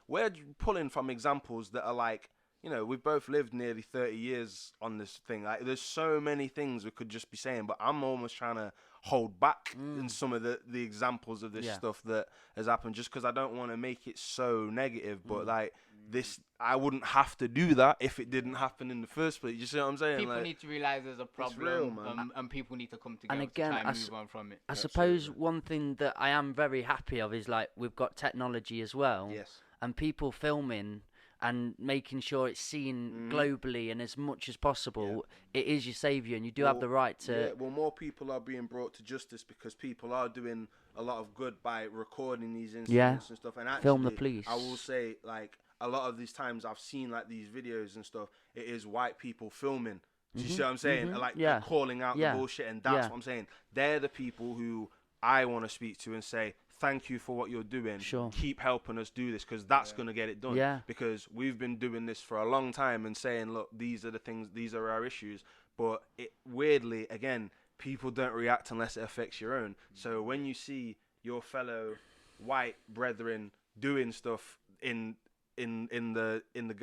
we're pulling from examples that are like. You know, we've both lived nearly 30 years on this thing. Like, there's so many things we could just be saying, but I'm almost trying to hold back in some of the examples of this Yeah. stuff that has happened, just because I don't want to make it so negative. But like this, I wouldn't have to do that if it didn't happen in the first place. You see what I'm saying? People Like, need to realize there's a problem, real, man. and people need to come together again, to try I and s- move on from it. I suppose one thing that I am very happy of is like we've got technology as well, yes. and people filming and making sure it's seen globally and as much as possible. It is your saviour, and you do have the right to. Yeah, well, more people are being brought to justice because people are doing a lot of good by recording these incidents and stuff. And actually, Film the police. I will say, like, a lot of these times I've seen like these videos and stuff. It is white people filming. Do you see what I'm saying? Like Yeah. calling out Yeah. the bullshit, and that's Yeah. what I'm saying. They're the people who I want to speak to and say, thank you for what you're doing. Sure. Keep helping us do this because that's going to get it done. Yeah. Because we've been doing this for a long time and saying, look, these are the things, these are our issues. But it weirdly, again, people don't react unless it affects your own. So when you see your fellow white brethren doing stuff in the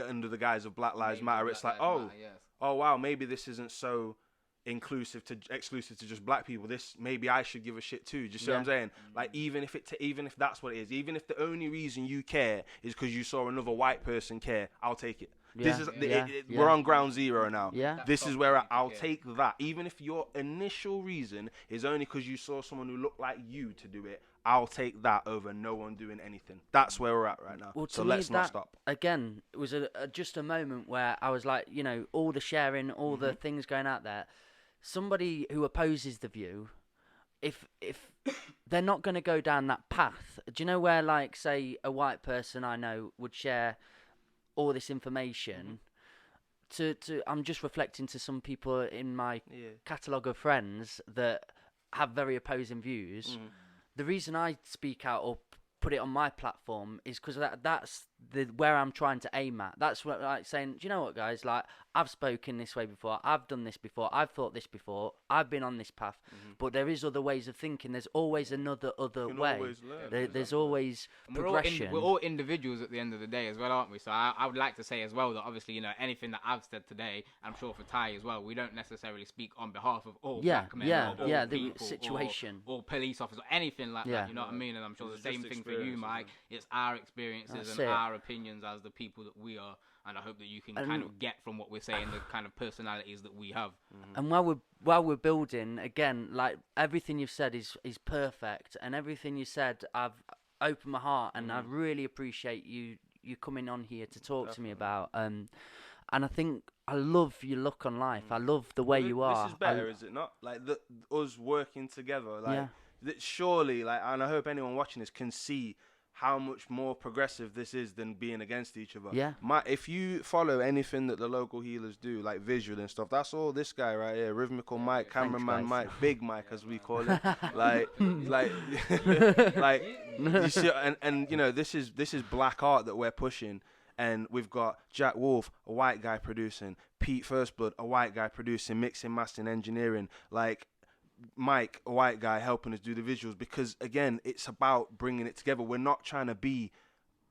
under the guise of Black Lives Matter, it's like, oh wow, maybe this isn't so exclusive to just black people. This maybe I should give a shit too. Do you see what I'm saying? Like even if that's what it is, even if the only reason you care is because you saw another white person care, I'll take it. This is we're on ground zero now. Yeah. This is where I'll take that. Even if your initial reason is only because you saw someone who looked like you to do it, I'll take that over no one doing anything. That's where we're at right now. Well, So to me, let's not that, stop. Again, it was just a moment where I was like, you know, all the sharing, all the things going out there. Somebody who opposes the view, if they're not going to go down that path, do you know where, like, say, a white person I know would share all this information? I'm just reflecting to some people in my catalogue of friends that have very opposing views. The reason I speak out or put it on my platform is because that's where I'm trying to aim at. That's what, like, saying, do you know what, guys? Like, I've spoken this way before. I've done this before. I've thought this before. I've been on this path. But there is other ways of thinking. There's always another way. always learn. There's always And progression. we're all individuals at the end of the day as well, aren't we? So I would like to say as well that obviously, you know, anything that I've said today, I'm sure for Ty as well, we don't necessarily speak on behalf of all black men or all the people situation. or police officers or anything like that, you know what I mean? And I'm sure It's the same just thing for you, experiences, Mike. It's our experiences That's and it. our opinions as the people that we are. And I hope that you can kind of get from what we're saying the kind of personalities that we have. And while we're building, again, like, everything you've said is perfect, and everything you said, I've opened my heart, and I really appreciate you coming on here to talk to me about. And I think I love your look on life. I love the way you are. This is better, is it not? Like us working together. Like surely, like, and I hope anyone watching this can see how much more progressive this is than being against each other. Yeah. If you follow anything that the local healers do, like visual and stuff, that's all this guy right here, rhythmical Mike, cameraman guys. Mike, Big Mike as we call him. like, you see, and you know, this is black art that we're pushing. And we've got Jack Wolf, a white guy producing, Pete Firstblood, a white guy producing, mixing, mastering, engineering, like Mike, a white guy, helping us do the visuals, because again, it's about bringing it together. We're not trying to be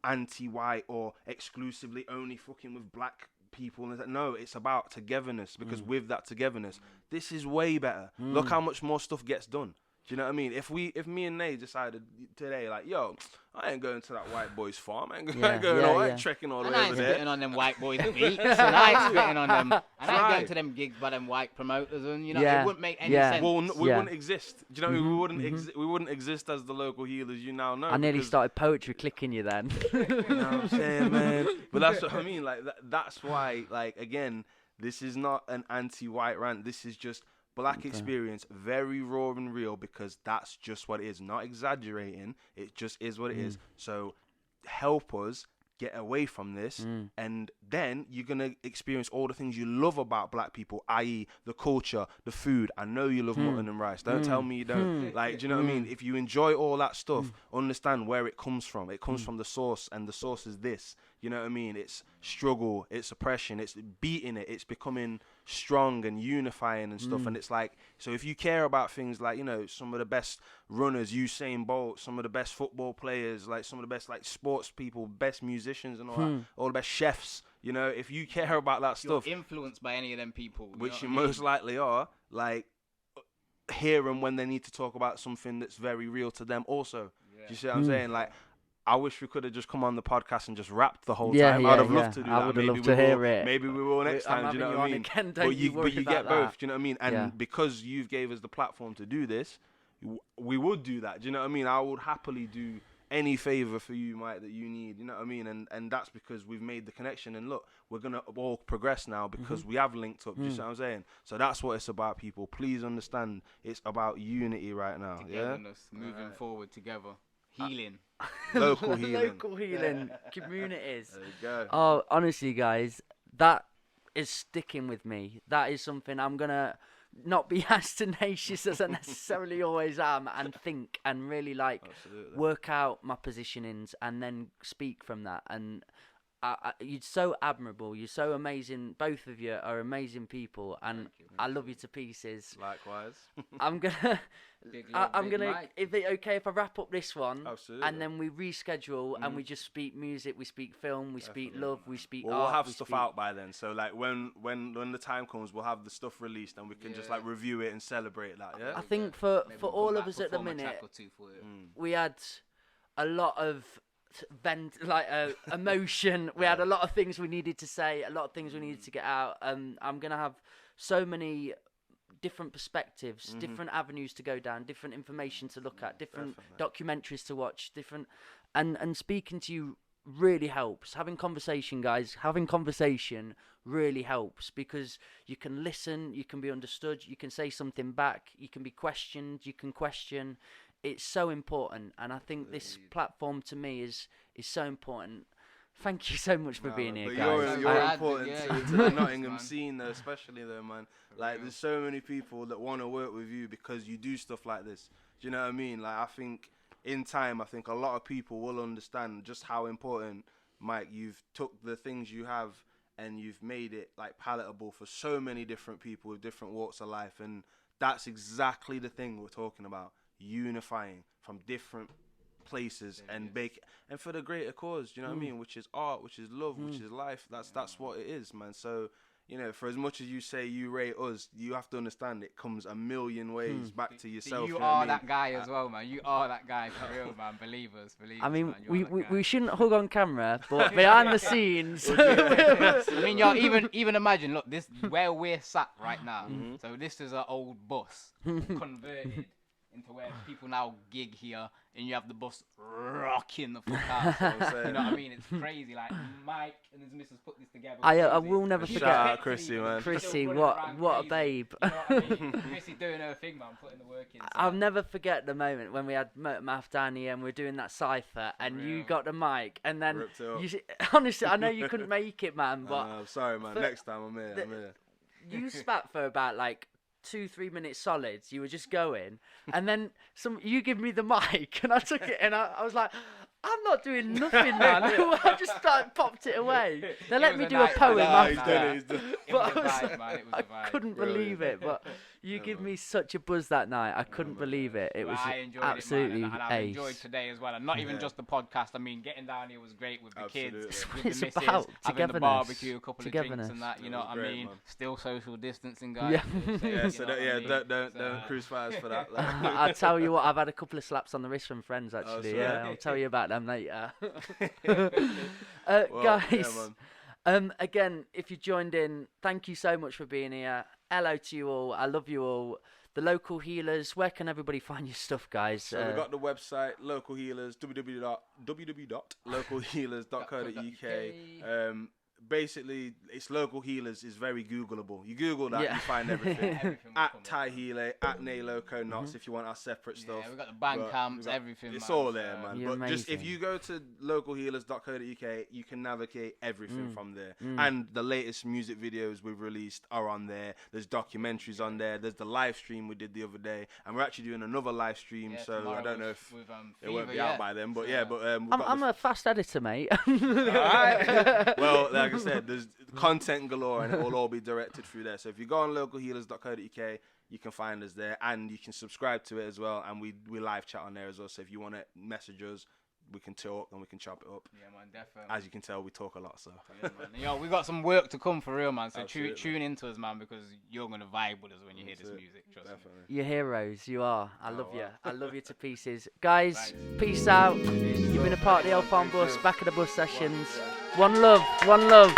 anti-white or exclusively only fucking with black people. No, it's about togetherness, because with that togetherness, this is way better. Look how much more stuff gets done. Do you know what I mean? If me and Nate decided today, like, yo, I ain't going to that white boy's farm. I ain't going trekking all the And way I ain't over there. spitting on them white boys' beats, and I ain't spitting on them. And I ain't going to them gigs by them white promoters, and you know, it wouldn't make any sense. Well, we wouldn't exist. Do you know what I mean? We wouldn't exist as the local healers you now know. I nearly started poetry clicking you then. You know what I'm saying, man? But that's what I mean. Like, that's why, like, again, this is not an anti-white rant. This is just black experience, very raw and real, because that's just what it is. Not exaggerating. It just is what it is. So help us get away from this, and then you're gonna experience all the things you love about black people, i.e. the culture, the food. I know you love mutton and rice. Don't tell me you don't. Like, do you know what I mean? If you enjoy all that stuff, understand where it comes from. It comes from the source, and the source is this. You know what I mean? It's struggle, it's oppression, it's beating it, it's becoming strong and unifying and stuff. And it's like, so if you care about things like, you know, some of the best runners, Usain Bolt, some of the best football players, like some of the best like sports people, best musicians and all that, all the best chefs, you know, if you care about that stuff, You're influenced by any of them people, which you know what I mean? most likely are, like, hear them when they need to talk about something that's very real to them also. Do you see what I'm saying? Like, I wish we could have just come on the podcast and just rapped the whole time. I'd have loved to do that. I would have loved to hear it. Maybe we will next time. Do you know what I mean? Again, But you get both. Do you know what I mean? And Yeah. because you've gave us the platform to do this, we would do that. Do you know what I mean? I would happily do any favor for you, Mike, that you need. You know what I mean? And that's because we've made the connection. And look, we're gonna all progress now because we have linked up. Do you see what I'm saying? So that's what it's about, people. Please understand, it's about unity right now. Yeah. Togetherness, moving forward together, healing. Local healing. Local healing communities. There you go. Oh, honestly, guys, that is sticking with me. That is something I'm gonna not be as tenacious as I necessarily always am, and think and really like work out my positionings and then speak from that. And you're so admirable. You're so amazing. Both of you are amazing people, and I love you to pieces. Likewise. I'm gonna. Big love, I'm big gonna. Mike. Is it okay if I wrap up this one? Absolutely. And then we reschedule and we just speak music, we speak film, we speak love, we speak Well, art. we'll have we stuff speak... out by then. So like when the time comes, we'll have the stuff released and we can just like review it and celebrate that. Yeah. I think for Maybe for we'll all come of back, us at the perform a minute, track or two for it. we had a lot of emotion. We had a lot of things we needed to say, a lot of things we needed to get out. I'm gonna have so many different perspectives, different avenues to go down, different information to look at, different documentaries to watch, different and speaking to you really helps. Having conversation, guys, having conversation really helps because you can listen, you can be understood, you can say something back, you can be questioned, you can question. It's so important, and I think this platform to me is so important. Thank you so much for being here, But guys. you're I- important yeah, to you the guys, Nottingham man. scene, though, especially though, man. Like, there's so many people that want to work with you because you do stuff like this. Do you know what I mean? Like, I think in time, I think a lot of people will understand just how important, Mike, you've took the things you have and you've made it like palatable for so many different people with different walks of life, and that's exactly the thing we're talking about: unifying from different places and for the greater cause. Do you know what I mean? Which is art, which is love, which is life. That's what it is, man. So, you know, for as much as you say you rate us, you have to understand it comes a million ways back to yourself. You know what I are mean? that guy as well, man. You are that guy for real, man. Believe us, I mean, man. You are that guy. we shouldn't hug on camera, but behind the scenes, I mean, y'all even imagine. Look, this where we're sat right now. So this is an old bus converted into where people now gig here, and you have the bus rocking the fuck out. So, you know what I mean? It's crazy. Like Mike and his missus put this together. I crazy. will never Shout forget. out Chrissy, man. Still Chrissy, running what around a crazy. babe. You know what I mean? Chrissy doing her thing, man, putting the work in. So I'll never forget the moment when we had Math down here and we were doing that cipher, and you real. got the mic, and then Ripped it up. honestly, I know you couldn't make it, man, but Sorry, man. for- Next time I'm here. you spat for about like 2-3 minutes solids. You were just going, and then you give me the mic, and I took it, and I was like, I'm not doing nothing, man. I just like popped it away. They let was me a do a night, poem man. Nah, he's after. done it. He's done it. It was But a I was vibe, like- man. It was I a vibe. couldn't Brilliant. believe it, but You Yeah, give man. me such a buzz that night. I couldn't believe it. It Well, was I enjoyed absolutely it, man, and I've enjoyed ace. today as well. And not even Yeah. just the podcast. I mean, getting down here was great with the kids, Absolutely. with It's the missus, about having the togetherness. barbecue, a couple of drinks Togetherness. and that. You It know was what I great, mean? man. Still social distancing, guys. Yeah. Still safe, Yeah, you so know what I mean? don't So, cruise fires for that. Like. I tell you what, I've had a couple of slaps on the wrist from friends actually. swear. Yeah, I'll tell you about them later. Well, Guys, yeah, man. again, if you joined in, thank you so much for being here. Hello to you all. I love you all. The Local Healers. Where can everybody find your stuff, guys? So we got the website Local Healers, www.localhealers.co.uk. Basically, it's Local Healers is very Googleable. You Google that, Yeah. you find everything. Everything will At come up, Ty man. Healy, at Nay Loco Knots if you want our separate stuff. Yeah, we got the bank But camps, we got- everything. It's man, all so- there, man. You're But just if amazing. you go to localhealers.co.uk, you can navigate everything from there. And the latest music videos we've released are on there. There's documentaries on there. There's the live stream we did the other day, and we're actually doing another live stream. Yeah, so I tomorrow don't know with- if with, it won't Fever, be out by then. But So, yeah, but we've got I'm the a fast editor, mate. Alright. Well, like I said, there's content galore and it will all be directed through there. So if you go on localhealers.co.uk, you can find us there and you can subscribe to it as well. And we live chat on there as well. So if you want to message us, we can talk and we can chop it up. Yeah, man, definitely. As you can tell, we talk a lot. So Yeah, man. Yo, we got some work to come for real, man. So Absolutely. tune into us, man, because you're gonna vibe with us when you hear this That's it. music. Trust me. definitely. You're heroes. You are. I love you. wow. I love you to pieces. Guys, peace out. You've been a part of the Elf on Bus, back of the bus sessions. One love. One love.